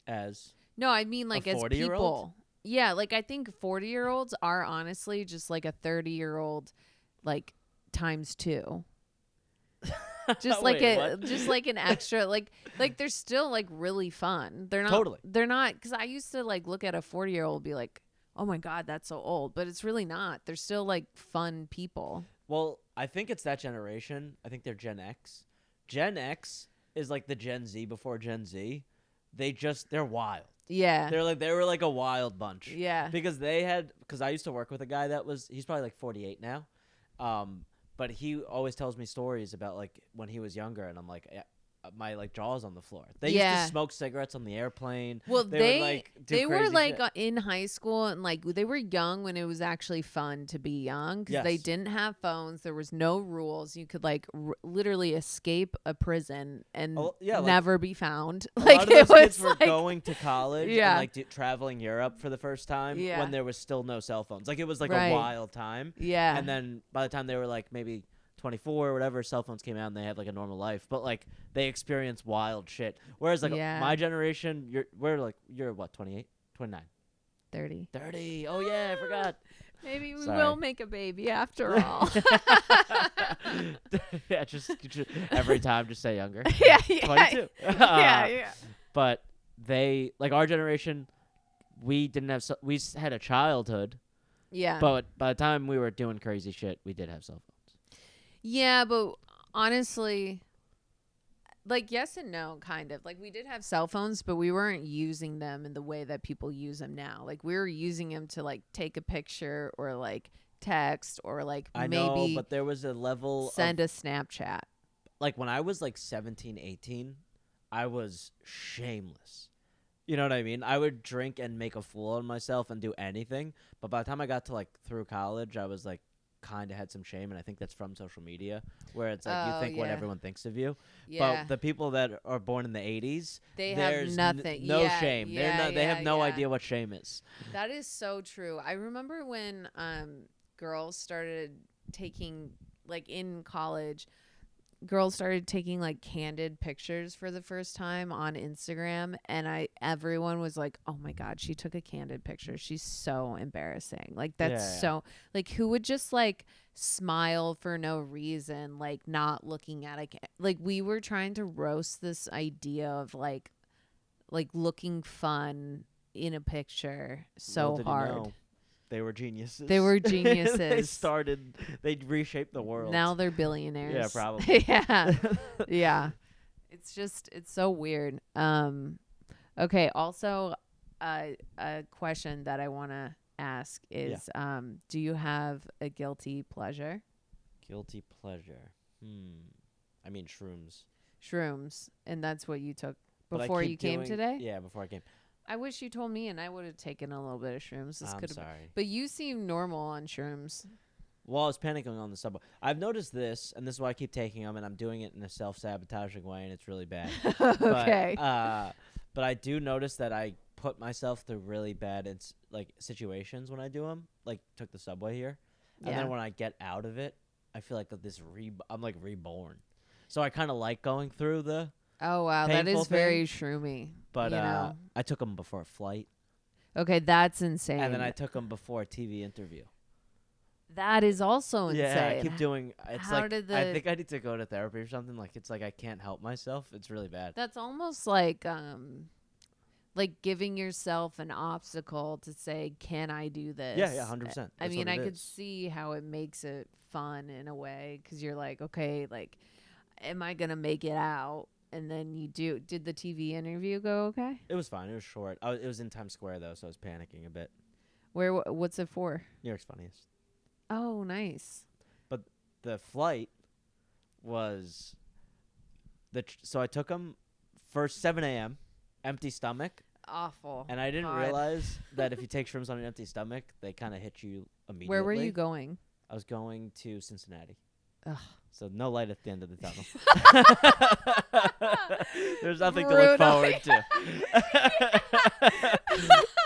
No, I mean like as people. Yeah, like I think 40-year-olds are honestly just like a 30-year-old like times 2. Just like just like an extra like they're still like really fun. They're not Totally. They're not, cuz I used to like look at a 40-year-old be like, "Oh my god, that's so old." But it's really not. They're still like fun people. Well, I think it's that generation. I think they're Gen X. Gen X is like the Gen Z before Gen Z. They're wild. Yeah. They were like a wild bunch. Yeah. Because I used to work with a guy he's probably like 48 now. But he always tells me stories about like when he was younger, and I'm like, my like jaw's on the floor. They used to smoke cigarettes on the airplane. Well, they would, like, do they were crazy like shit. In high school, and like they were young when it was actually fun to be young because they didn't have phones. There was no rules. You could like literally escape a prison and never be found. A Like lot of those kids were going to college and like traveling Europe for the first time when there was still no cell phones. Like it was like a wild time. Yeah. And then by the time they were like maybe 24 or whatever, cell phones came out and they had like a normal life, but like they experienced wild shit. Whereas like my generation, you're what, 28, 29, 30. Oh yeah, I forgot. Maybe we will make a baby after all. Yeah, just every time just say younger. Yeah. 22. Yeah. But they like our generation, we had a childhood. Yeah. But by the time we were doing crazy shit, we did have cell phones. Yeah, but honestly, like yes and no, kind of. Like we did have cell phones, but we weren't using them in the way that people use them now. Like we were using them to like take a picture or like text or like maybe but there was a level send a Snapchat. Like when I was like 17, 18, I was shameless. You know what I mean? I would drink and make a fool of myself and do anything. But by the time I got to like through college, I was like kind of had some shame, and I think that's from social media, where it's like you think what yeah. everyone thinks of you. Yeah. But the people that are born in the 80s, They there's have nothing. no Yeah, shame. yeah, They have no yeah. idea what shame is. That is so true. I remember when girls started taking, like, in college, girls started taking like candid pictures for the first time on Instagram, and everyone was like, "Oh my god, she took a candid picture. She's so embarrassing." Like that's so like who would just like smile for no reason, like not looking at like we were trying to roast this idea of like looking fun in a picture so Little did hard. you know, they were geniuses. They were geniuses. They reshaped the world. Now they're billionaires. Yeah, probably. Yeah. Yeah. It's so weird. Okay, also a question that I want to ask is do you have a guilty pleasure? Guilty pleasure. I mean shrooms. Shrooms, and that's what you took But before you came today? Yeah, before I came. I wish you told me, and I would have taken a little bit of shrooms. I'm sorry. But you seem normal on shrooms. Well, I was panicking on the subway. I've noticed this, and this is why I keep taking them, and I'm doing it in a self-sabotaging way, and it's really bad. Okay. But I do notice that I put myself through really bad situations when I do them. Like, took the subway here. And then when I get out of it, I feel like I'm like reborn. So I kind of like going through the Oh, wow. That is very shroomy. But you know? I took them before a flight. Okay, that's insane. And then I took them before a TV interview. That is also insane. Yeah, I keep doing. It's How like did I think I need to go to therapy or something. Like it's like I can't help myself. It's really bad. That's almost like giving yourself an obstacle to say, "Can I do this?" Yeah, 100%. I mean, I could see how it makes it fun in a way because you're like, okay, like, am I gonna make it out? And then you do. Did the TV interview go okay? It was fine. It was short. It was in Times Square though, so I was panicking a bit. What's it for? New York's Funniest. Oh, nice. But the flight was so I took them first 7 a.m. empty stomach. Awful. And I didn't realize that if you take shrooms on an empty stomach, they kind of hit you immediately. Where were you going? I was going to Cincinnati. Ugh. So no light at the end of the tunnel. There's nothing to look forward to.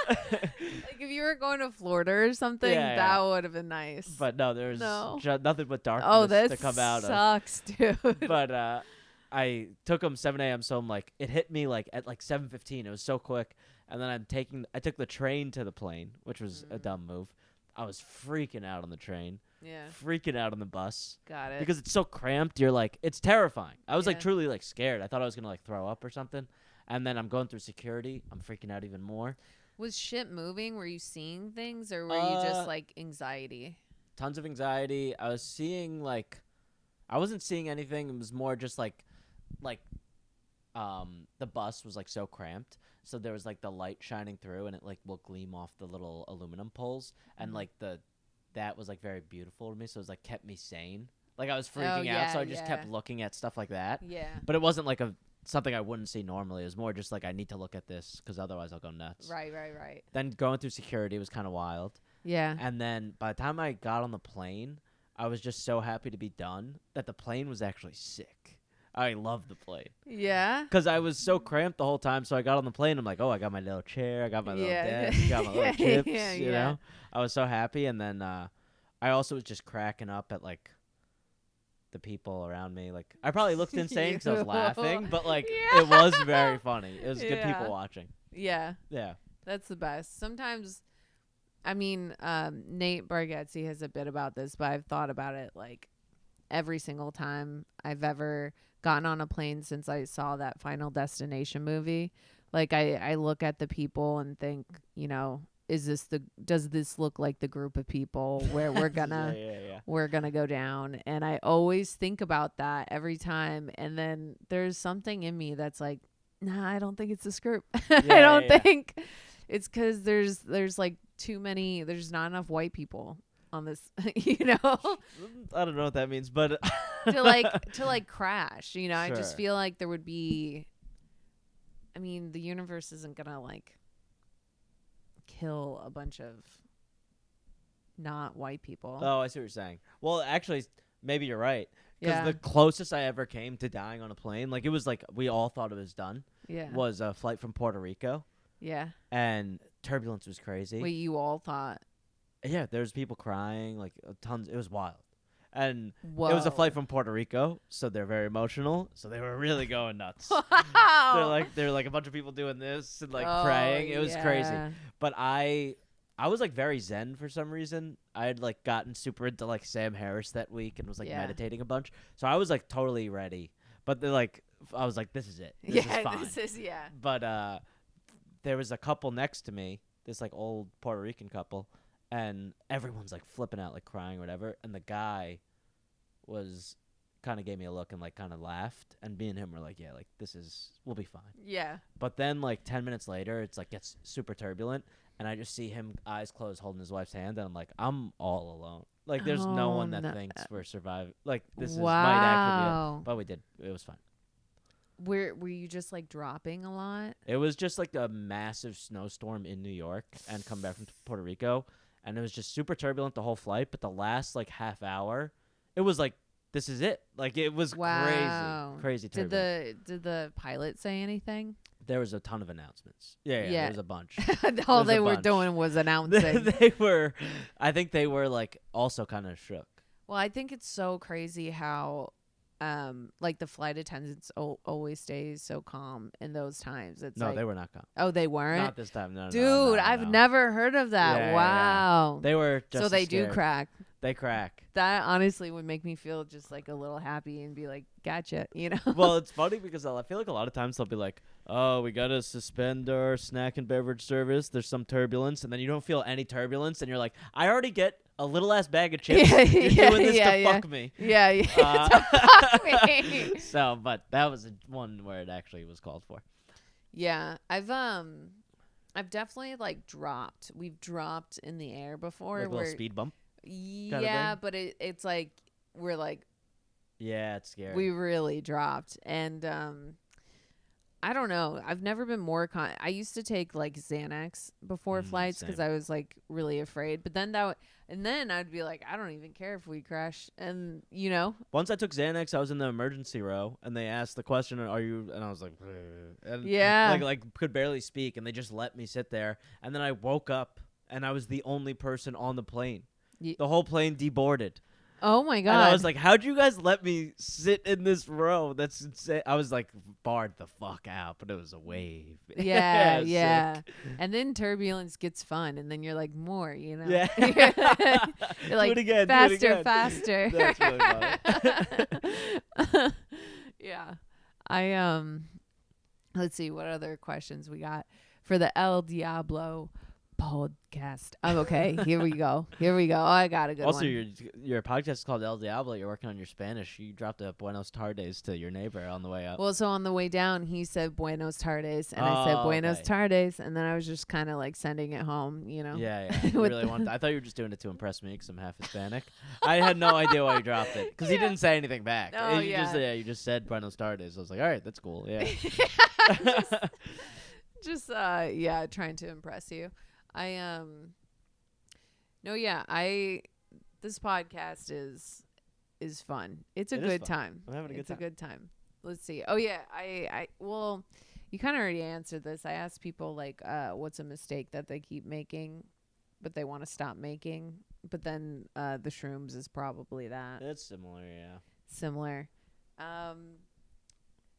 Like if you were going to Florida or something, that would have been nice. But no, there's nothing but darkness to come out sucks, dude. But I took them 7 a.m. So I'm like, it hit me like at like 7:15. It was so quick. And then I took the train to the plane, which was a dumb move. I was freaking out on the train. Yeah. Freaking out on the bus. Got it. Because it's so cramped. You're like, it's terrifying. I was like truly like scared. I thought I was going to like throw up or something. And then I'm going through security. I'm freaking out even more. Was shit moving? Were you seeing things or were you just like anxiety? Tons of anxiety. I was seeing I wasn't seeing anything. It was more just like the bus was like so cramped. So there was like the light shining through and it like will gleam off the little aluminum poles. And like that was like very beautiful to me. So it was like kept me sane. Like I was freaking out. So I just kept looking at stuff like that. Yeah. But it wasn't like something I wouldn't see normally. It was more just like I need to look at this because otherwise I'll go nuts. Right. Then going through security was kind of wild. Yeah. And then by the time I got on the plane, I was just so happy to be done that the plane was actually sick. I loved the plane. Yeah. Because I was so cramped the whole time. So I got on the plane. I'm like, oh, I got my little chair. I got my little desk. I got my little chips. You know? I was so happy. And then I also was just cracking up at like the people around me. Like I probably looked insane because I was laughing. But like it was very funny. It was good people watching. Yeah. Yeah. That's the best. Sometimes, I mean, Nate Bargatze has a bit about this, but I've thought about it like every single time I've ever gotten on a plane since I saw that Final Destination movie. Like I look at the people and think, you know, does this look like the group of people where we're gonna we're gonna go down? And I always think about that every time. And then there's something in me that's like, nah, I don't think it's this group. I don't think it's because there's like too many. There's not enough white people on this, you know. I don't know what that means, but to crash, you know. Sure. I just feel like there would be. I mean, the universe isn't gonna like kill a bunch of not white people. Oh, I see what you're saying. Well, actually, maybe you're right. Because Yeah. the closest I ever came to dying on a plane, like it was like we all thought it was done, Yeah. was a flight from Puerto Rico. Yeah. And turbulence was crazy. Wait, you all thought? Yeah, there was people crying, like tons. It was wild. And Whoa. it was a flight from Puerto Rico, so they're very emotional. So they were really going nuts. Wow. They're like a bunch of people doing this and like praying. It was crazy. But I was like very zen for some reason. I had like gotten super into like Sam Harris that week and was like meditating a bunch. So I was like totally ready. But they're like, I was like, this is it. This is fine. This is But there was a couple next to me, this like old Puerto Rican couple. And everyone's like flipping out, like crying or whatever. And the guy was kind of gave me a look and like kind of laughed. And me and him were like, yeah, like we'll be fine. Yeah. But then like 10 minutes later, it's like gets super turbulent. And I just see him eyes closed holding his wife's hand. And I'm like, I'm all alone. Like there's no one that thinks we're surviving. Like this might actually be it. But we did. It was fine. Were you just like dropping a lot? It was just like a massive snowstorm in New York and come back from Puerto Rico. And it was just super turbulent the whole flight, but the last like half hour, it was like, this is it. Like it was crazy turbulent. Did the pilot say anything? There was a ton of announcements. Yeah. There was a bunch. All they were doing was announcing. I think they were like also kind of shook. Well, I think it's so crazy how like the flight attendants always stays so calm in those times. It's no, they were not calm. Oh, they weren't? Not this time. No, dude, no, I've never heard of that. Yeah, wow. Yeah. They were just so they scared. do crack. They crack. That honestly would make me feel just like a little happy and be like, gotcha, you know? Well, it's funny because I feel like a lot of times they'll be like, oh, we got to suspend our snack and beverage service. There's some turbulence. And then you don't feel any turbulence. And you're like, I already get a little ass bag of chips. You're doing this to fuck me. Yeah. To fuck me. So, but that was one where it actually was called for. Yeah. I've definitely like dropped. We've dropped in the air before. Like a little speed bump? Yeah, but it's like, we're like. Yeah, it's scary. We really dropped. And I don't know. I've never been more I used to take like Xanax before flights because I was like really afraid. But then then I'd be like, I don't even care if we crash. And you know, once I took Xanax, I was in the emergency row, and they asked the question, "Are you?" And I was like, and like could barely speak, and they just let me sit there. And then I woke up, and I was the only person on the plane. The whole plane deboarded. Oh my God. And I was like, how'd you guys let me sit in this row? That's insane. I was like barred the fuck out, but it was a wave. Yeah. And then turbulence gets fun, and then you're like, more, you know? Yeah. You're like, do it again, faster. That's really funny. Yeah. Let's see what other questions we got for the Elle Diablo podcast. Okay, here we go. Oh, I got a good one. Also, your podcast is called Elle Diablo. You're working on your Spanish. You dropped a Buenos Tardes to your neighbor on the way up. Well, so on the way down, he said Buenos Tardes, and I said Buenos Tardes, and then I was just kind of like sending it home, you know? Yeah. You really wanted. I thought you were just doing it to impress me because I'm half Hispanic. I had no idea why you dropped it because he didn't say anything back. Oh, you just said Buenos Tardes. I was like, all right, that's cool. Yeah. just trying to impress you. This podcast is fun. It's a good time. I'm having a good time. It's a good time. Let's see. Oh yeah, well, you kind of already answered this. I asked people like, what's a mistake that they keep making, but they want to stop making. But then the shrooms is probably that. It's similar, yeah. Similar.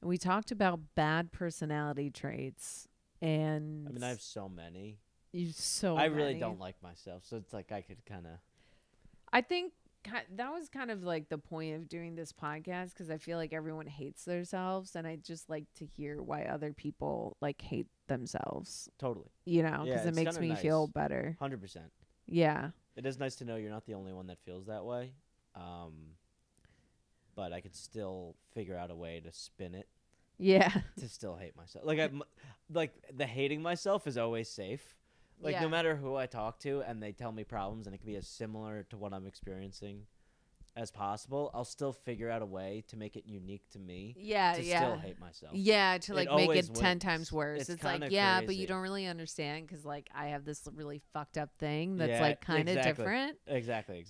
We talked about bad personality traits, and I mean, I have so many. I really don't like myself, so it's like I could kind of. I think that was kind of like the point of doing this podcast because I feel like everyone hates themselves, and I just like to hear why other people like hate themselves. Totally. You know, because it makes me feel better. 100%. Yeah. It is nice to know you're not the only one that feels that way, but I could still figure out a way to spin it. Yeah. To still hate myself, like the hating myself is always safe. No matter who I talk to and they tell me problems and it can be as similar to what I'm experiencing as possible, I'll still figure out a way to make it unique to me. Yeah, to yeah. still hate myself. Yeah, to like make it 10 wins. times worse. It's like, yeah, but you don't really understand because like I have this really fucked up thing that's like kind of different. Exactly.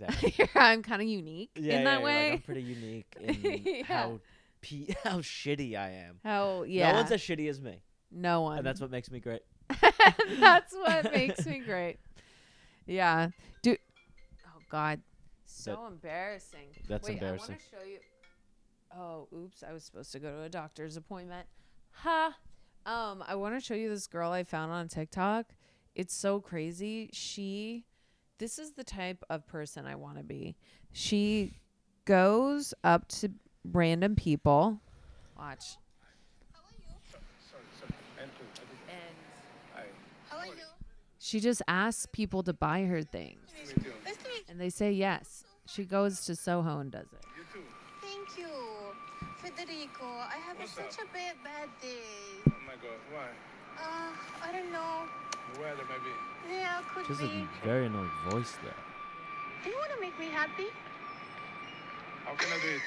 I'm kind of unique in that way. Like, I'm pretty unique in how shitty I am. No one's as shitty as me. No one. And that's what makes me great. That's what makes me great. Yeah. Dude. Oh, God. So embarrassing. That's embarrassing. I want to show you. Oh, oops. I was supposed to go to a doctor's appointment. Ha. I want to show you this girl I found on TikTok. It's so crazy. This is the type of person I want to be. She goes up to random people. Watch. She just asks people to buy her things. And they say yes. She goes to Soho and does it. Thank you. Federico, I have such a bad day. Oh my God, why? I don't know. The weather, maybe. Yeah, could She has be. a very annoying voice there. Do you want to make me happy? How can I do it?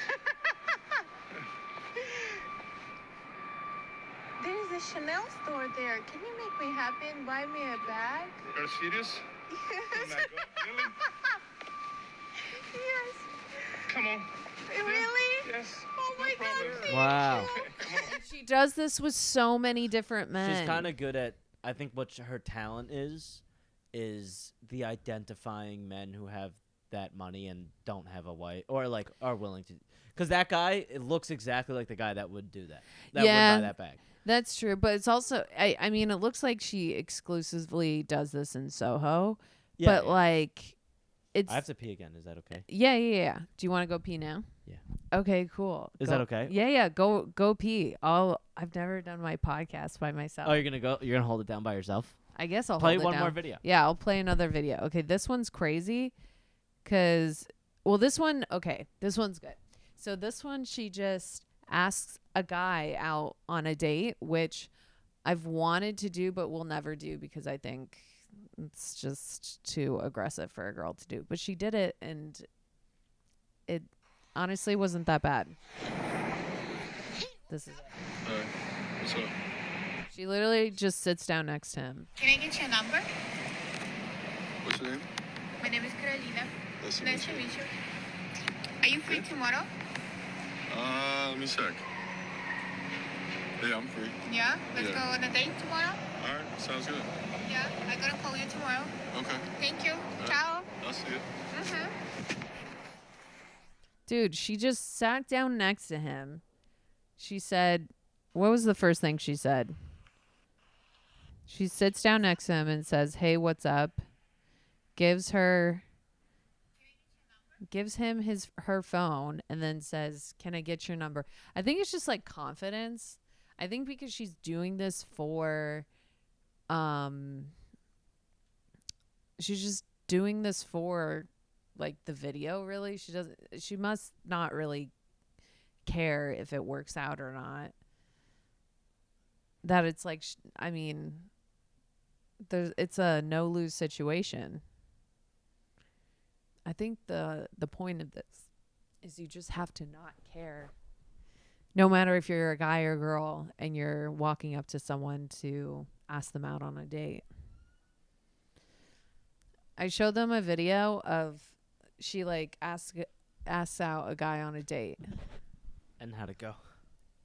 There's a Chanel store there. Can you make me happy and buy me a bag? You're serious? Yes. Oh my God, really? Yes. Come on. Really? Yes. Oh my God. Thank Wow. you. Come on. She does this with so many different men. She's kind of good at, I think what her talent is the identifying men who have that money and don't have a wife or like are willing to. Because that guy, it looks exactly like the guy that would do that. That would buy that bag. That's true, but it's also I mean it looks like she exclusively does this in Soho, but like it's. I have to pee again. Is that okay? Yeah. Do you want to go pee now? Yeah. Okay, cool. Is that okay? Yeah. Go pee. I've never done my podcast by myself. Oh, you're gonna go. You're gonna hold it down by yourself. I guess I'll play hold it one down. more video. Yeah, I'll play another video. Okay, this one's crazy, cause this one's good. So this one, she just asks a guy out on a date, which I've wanted to do but will never do because I think it's just too aggressive for a girl to do. But she did it, and it honestly wasn't that bad. This is it. All right. What's up? She literally just sits down next to him. Can I get your number? What's your name? My name is Carolina. Nice to Nice to meet you. Are you free tomorrow? Let me check. Yeah, I'm free. Yeah? Let's go on a date tomorrow? All right, sounds good. Yeah, I'm gonna call you tomorrow. Okay. Thank you. All right. Ciao. I'll see you. Dude, she just sat down next to him. She said, what was the first thing she said? She sits down next to him and says, "Hey, what's up?" Gives him her phone and then says, "Can I get your number?" I think it's just like confidence. I think because she's doing this for she's just doing this for like the video, really. She must not really care if it works out or not. That it's like it's a no lose situation. I think the point of this is you just have to not care. No matter if you're a guy or girl and you're walking up to someone to ask them out on a date. I showed them a video of she like asks out a guy on a date. And how'd it go?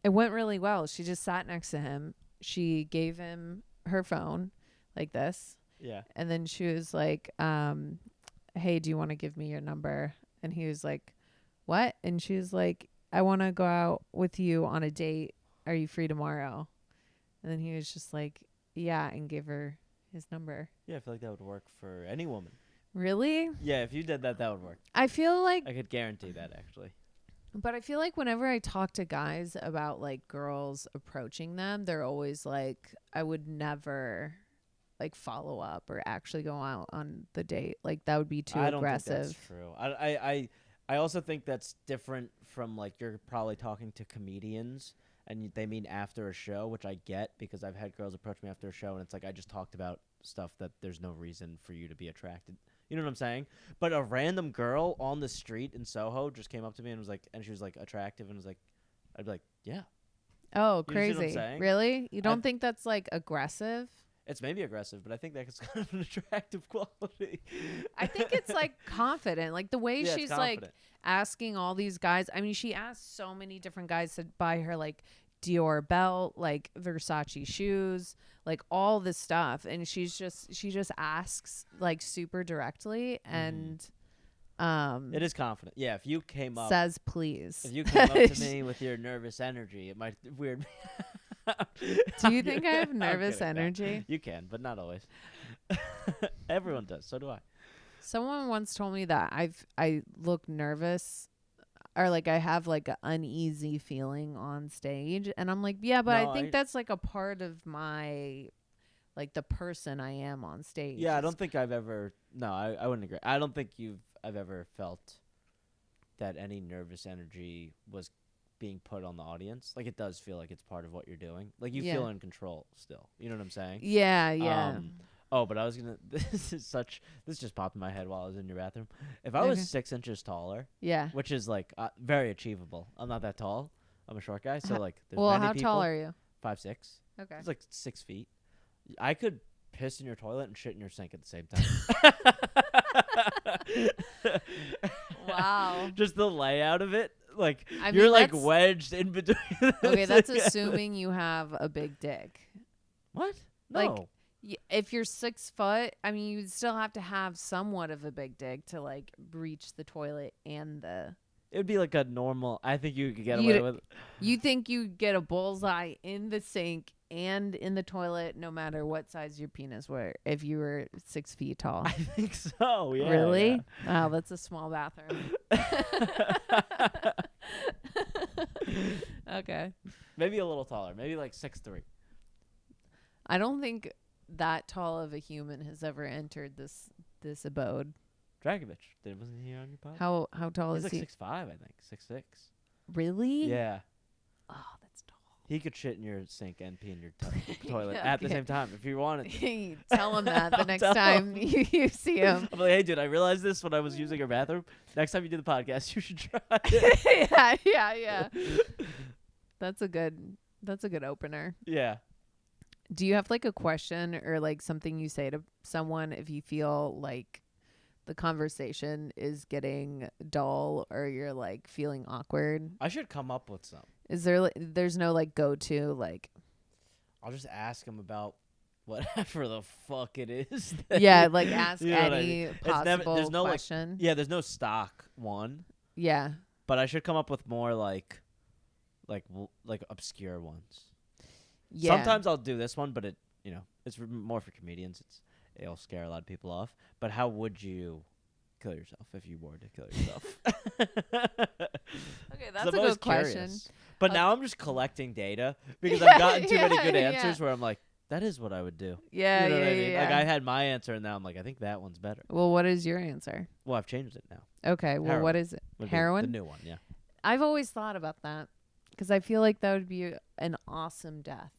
It went really well. She just sat next to him. She gave him her phone like this. Yeah. And then she was like, "Hey, do you want to give me your number?" And he was like, "What?" And she was like, "I want to go out with you on a date. Are you free tomorrow?" And then he was just like, "Yeah," and gave her his number. Yeah, I feel like that would work for any woman. Really? Yeah, if you did that, that would work. I feel like, I could guarantee that, actually. but I feel like whenever I talk to guys about like girls approaching them, they're always like, "I would never like follow up or actually go out on the date. Like that would be too aggressive." I don't think that's true. I also think that's different from like you're probably talking to comedians and they mean after a show, which I get because I've had girls approach me after a show and it's like I just talked about stuff that there's no reason for you to be attracted. You know what I'm saying? But a random girl on the street in Soho just came up to me and was like, and she was like attractive and was like, I'd be like, yeah. Oh, You see what I'm crazy. saying? Really? You don't think that's like aggressive? It's maybe aggressive, but I think that's kind of an attractive quality. I think it's like confident. Like the way Yeah, it's she's like confident. asking all these guys. I mean, she asked so many different guys to buy her like Dior belt, like Versace shoes, like all this stuff. And she just asks like super directly and It is confident. Yeah, if you came up says please. If you came up to me with your nervous energy, it might weird me. Do you think I have I'm nervous kidding. No, energy? you can, but not always. Everyone does. So do I. Someone once told me that I look nervous or like I have like an uneasy feeling on stage, and I'm like, yeah, but No, I think that's like a part of my like the person I am on stage. Yeah, I don't think I've ever. No, I wouldn't agree. I don't think I've ever felt that any nervous energy was being put on the audience. Like, it does feel like it's part of what you're doing. Like, you feel in control still. You know what I'm saying? Yeah. Oh, but I was gonna. This just popped in my head while I was in your bathroom. If I was 6 inches taller, Yeah. which is like very achievable. I'm not that tall. I'm a short guy, so like. There's Well, many how people, tall are you? 5'6". Okay. It's like 6 feet. I could piss in your toilet and shit in your sink at the same time. Wow. Just the layout of it, like I you're mean, like that's- wedged in between. Okay, that's assuming you have a big dick. What? Like, No. If you're 6 foot, I mean, you'd still have to have somewhat of a big dick to like reach the toilet and the. It would be like a normal. I think you could get You'd- away with. You think you get a bullseye in the sink and in the toilet, no matter what size your penis were, if you were 6 feet tall. I think so. Yeah. Really? Wow, that's a small bathroom. Okay. Maybe a little taller. Maybe like 6'3". I don't think that tall of a human has ever entered this abode. Dragovich. Wasn't he on your pod? How tall He's is like he? 6'5", I think. 6'6". Really? Yeah. Oh, that's tall. He could shit in your sink and pee in your toilet Yeah, at the same time if you wanted. Tell him that the I'll next tell time you see him. I'm like, hey, dude, I realized this when I was using your bathroom. Next time you do the podcast, you should try it. yeah. That's a good opener. Yeah. Do you have like a question or like something you say to someone if you feel like the conversation is getting dull or you're like feeling awkward? I should come up with some. Is there there's no like go-to like I'll just ask him about whatever the fuck it is. yeah, like ask You know what I any mean? It's possible there's no question. yeah, there's no stock one, Yeah. but I should come up with more like obscure ones. Yeah. Sometimes I'll do this one, but it's more for comedians. It'll scare a lot of people off. But how would you kill yourself if you were to kill yourself? Okay, that's a I'm always good question. curious. But Uh, now I'm just collecting data because Yeah, I've gotten too many good yeah. answers where I'm like, that is what I would do. Yeah, You know what I yeah, mean? yeah. Like I had my answer and now I'm like, I think that one's better. Well, what is your answer? Well, I've changed it now. Okay, well, what Heroin is it? Would be Heroin? The new one, yeah. I've always thought about that because I feel like that would be an awesome death.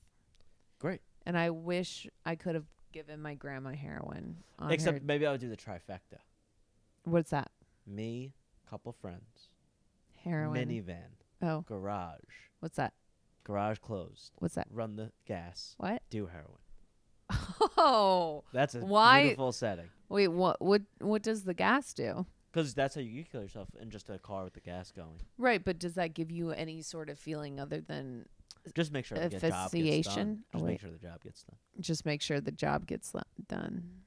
Great. And I wish I could have given my grandma heroin. On Except her. maybe I would do the trifecta. What's that? Me, couple friends, Heroin. minivan, Oh, garage, what's that? garage closed, What's that? run the gas, What? do heroin. Oh, That's a Why- beautiful setting. wait. What does the gas do? Because that's how you kill yourself in just a car with the gas going. Right, but does that give you any sort of feeling other than Just make sure the job gets done. asphyxiation? Just Oh, make wait. sure the job gets done. just make sure the job gets done?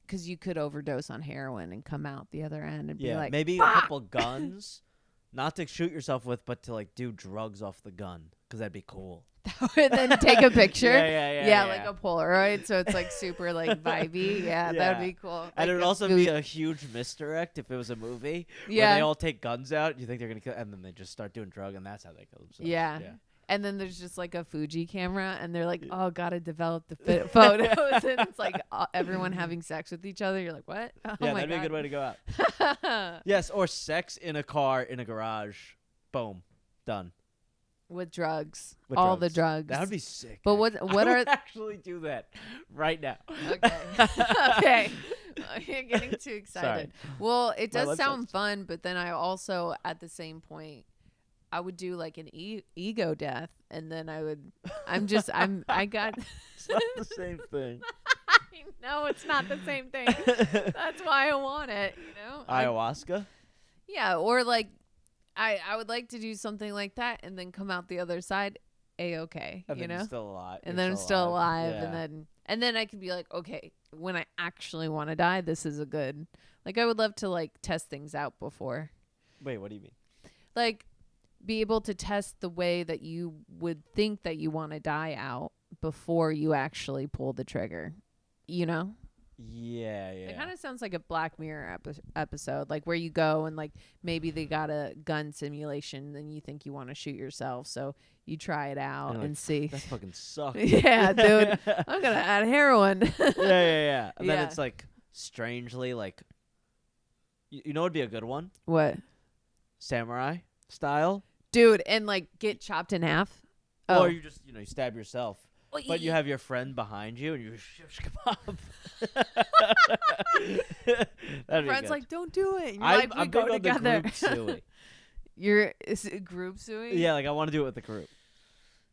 Because you could overdose on heroin and come out the other end and be Yeah, like, maybe a couple guns, not to shoot yourself with, but to like do drugs off the gun, because that'd be cool. and then take a picture. Yeah, like a Polaroid, so it's like super like vibey. Yeah, that'd Yeah. be cool. And Like it would a also food- be a huge misdirect if it was a movie where Yeah. they all take guns out. You think they're gonna kill, and then they just start doing drug, and that's how they kill themselves. Yeah. yeah. And then there's just like a Fuji camera, and they're like, "Oh, gotta develop the photos." And it's like everyone having sex with each other. You're like, "What?" Oh Yeah, my that'd be a God. good way to go out. Yes, or sex in a car in a garage. Boom, done. With drugs, With all drugs. the drugs. That would be sick. But actually. what I are would actually do that right now. okay? Okay. You're getting too excited. Well, it My does sound website's- fun, but then I also, at the same point, I would do like an ego death, and then I got. It's not the same thing. No, it's not the same thing. That's why I want it. Ayahuasca. Yeah, or like, I would like to do something like that, and then come out the other side, okay. And You then know, you're still alive. and You're then I'm still alive, Yeah. and then I can be like, okay, when I actually want to die, this is a good. Like, I would love to like test things out before, Wait, what do you mean? like, be able to test the way that you would think that you want to die out before you actually pull the trigger. You know, Yeah. it kind of sounds like a Black Mirror episode, like where you go and like maybe they got a gun simulation, and you think you want to shoot yourself, so you try it out And and like, see. That fucking sucks. Yeah, dude, I'm gonna add heroin. yeah. And then Yeah. it's like strangely like, you know, what'd be a good one? What, Samurai style. dude? And like get chopped in half. Or you just, you stab yourself. Well, But you have your friend behind you, and you shish kebab. That'd be friends good. like, don't do it. And you're like, we I'm go big on the together. group suey. Is it group suing? Yeah, like I want to do it with the group.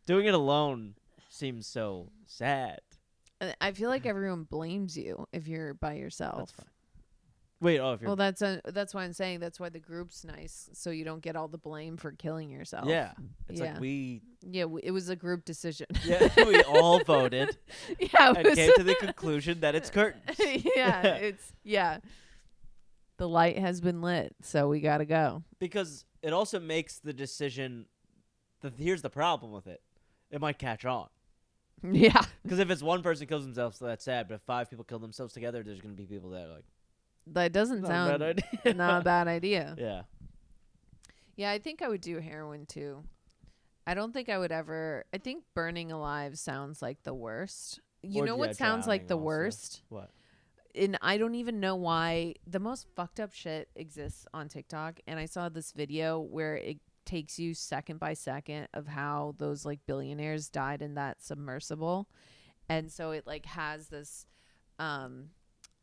Doing it alone seems so sad. And I feel like everyone blames you if you're by yourself. That's fine. Wait, if you're Well, that's why I'm saying that's why the group's nice, so you don't get all the blame for killing yourself. yeah, it's Yeah. like we It was a group decision. we all voted Yeah, and came to the conclusion that it's curtains. yeah. The light has been lit, so we gotta go. Because it also makes the decision. Here's the problem with it: it might catch on. Yeah, Because if it's one person kills themselves, so that's sad. But if 5 people kill themselves together, there's going to be people that are like, that doesn't not a sound bad idea. not a bad idea. Yeah. Yeah, I think I would do heroin too. I don't think I would ever. I think burning alive sounds like the worst. You Or, know yeah, what sounds like the drowning also. worst? What? And I don't even know why the most fucked up shit exists on TikTok. And I saw this video where it takes you second by second of how those like billionaires died in that submersible. And so it like has this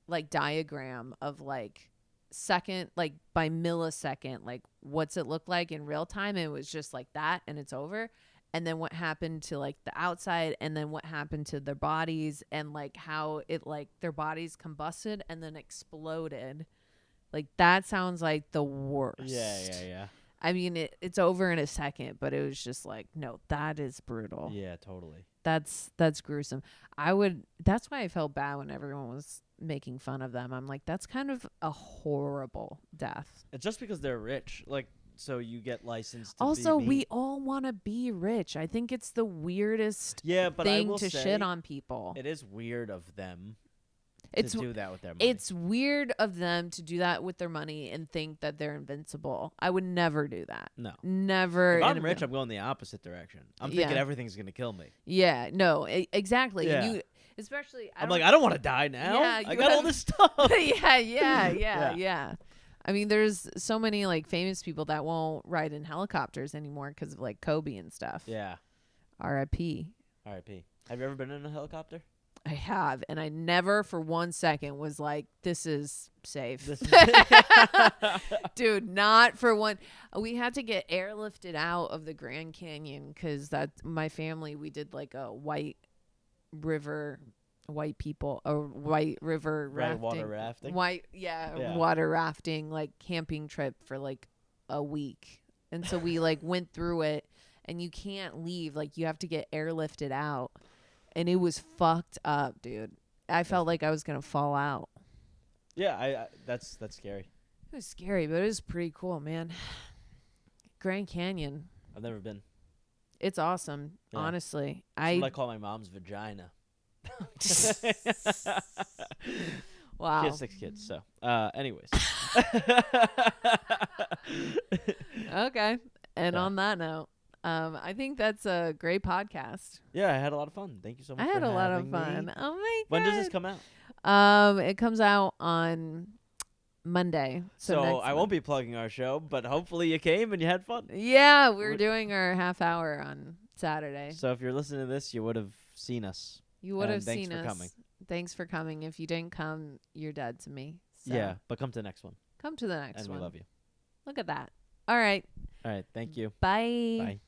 like diagram of like second, like by millisecond, like what's it look like in real time. And it was just like that, and it's over. And then what happened to like the outside, and then what happened to their bodies, and like how it like their bodies combusted and then exploded. Like that sounds like the worst. Yeah. I mean, it's over in a second, but it was just like, no, that is brutal. Yeah, totally. That's gruesome. That's why I felt bad when everyone was making fun of them. I'm like, that's kind of a horrible death. It's just because they're rich. Like, so you get licensed to Also, be we all want to be rich. I think it's the weirdest yeah, but I thing will to say shit on people. it is weird of them It's to do that with their money. It's weird of them to do that with their money and think that they're invincible. I would never do that. No. Never. If in I'm a rich, mil- I'm going the opposite direction. I'm thinking Yeah. everything's going to kill me. Yeah, no, exactly. Yeah. You, especially, I'm like, I don't want to die now. Yeah, I you got all have- this stuff. yeah. I mean, there's so many like famous people that won't ride in helicopters anymore because of like Kobe and stuff. Yeah. R.I.P. R.I.P. Have you ever been in a helicopter? I have, and I never for 1 second was like, this is safe. This is Dude, not for one. We had to get airlifted out of the Grand Canyon because that's my family. We did like a white river rafting. water rafting. Yeah, water rafting, like camping trip for like a week. And so we like went through it, and you can't leave. Like you have to get airlifted out. And it was fucked up, dude. I felt like I was going to fall out. Yeah, I that's scary. It was scary, but it was pretty cool, man. Grand Canyon. I've never been. It's awesome, Yeah. honestly. That's what I call my mom's vagina. Wow. She has 6 kids, so. Anyways. Okay. And Yeah. on that note, I think that's a great podcast. Yeah, I had a lot of fun. Thank you so much I had for a lot of having fun. me. Oh my god. When does this come out? It comes out on Monday. So next I won't month. be plugging our show, but hopefully you came and you had fun. Yeah, we're Would- doing our half hour on Saturday. So if you're listening to this, you would have seen us. You would and have thanks seen for us. coming. Thanks for coming. If you didn't come, you're dead to me. So Yeah, but come to the next one. come to the next And one. we love you. Look at that. All right. All right. Thank you. Bye. Bye.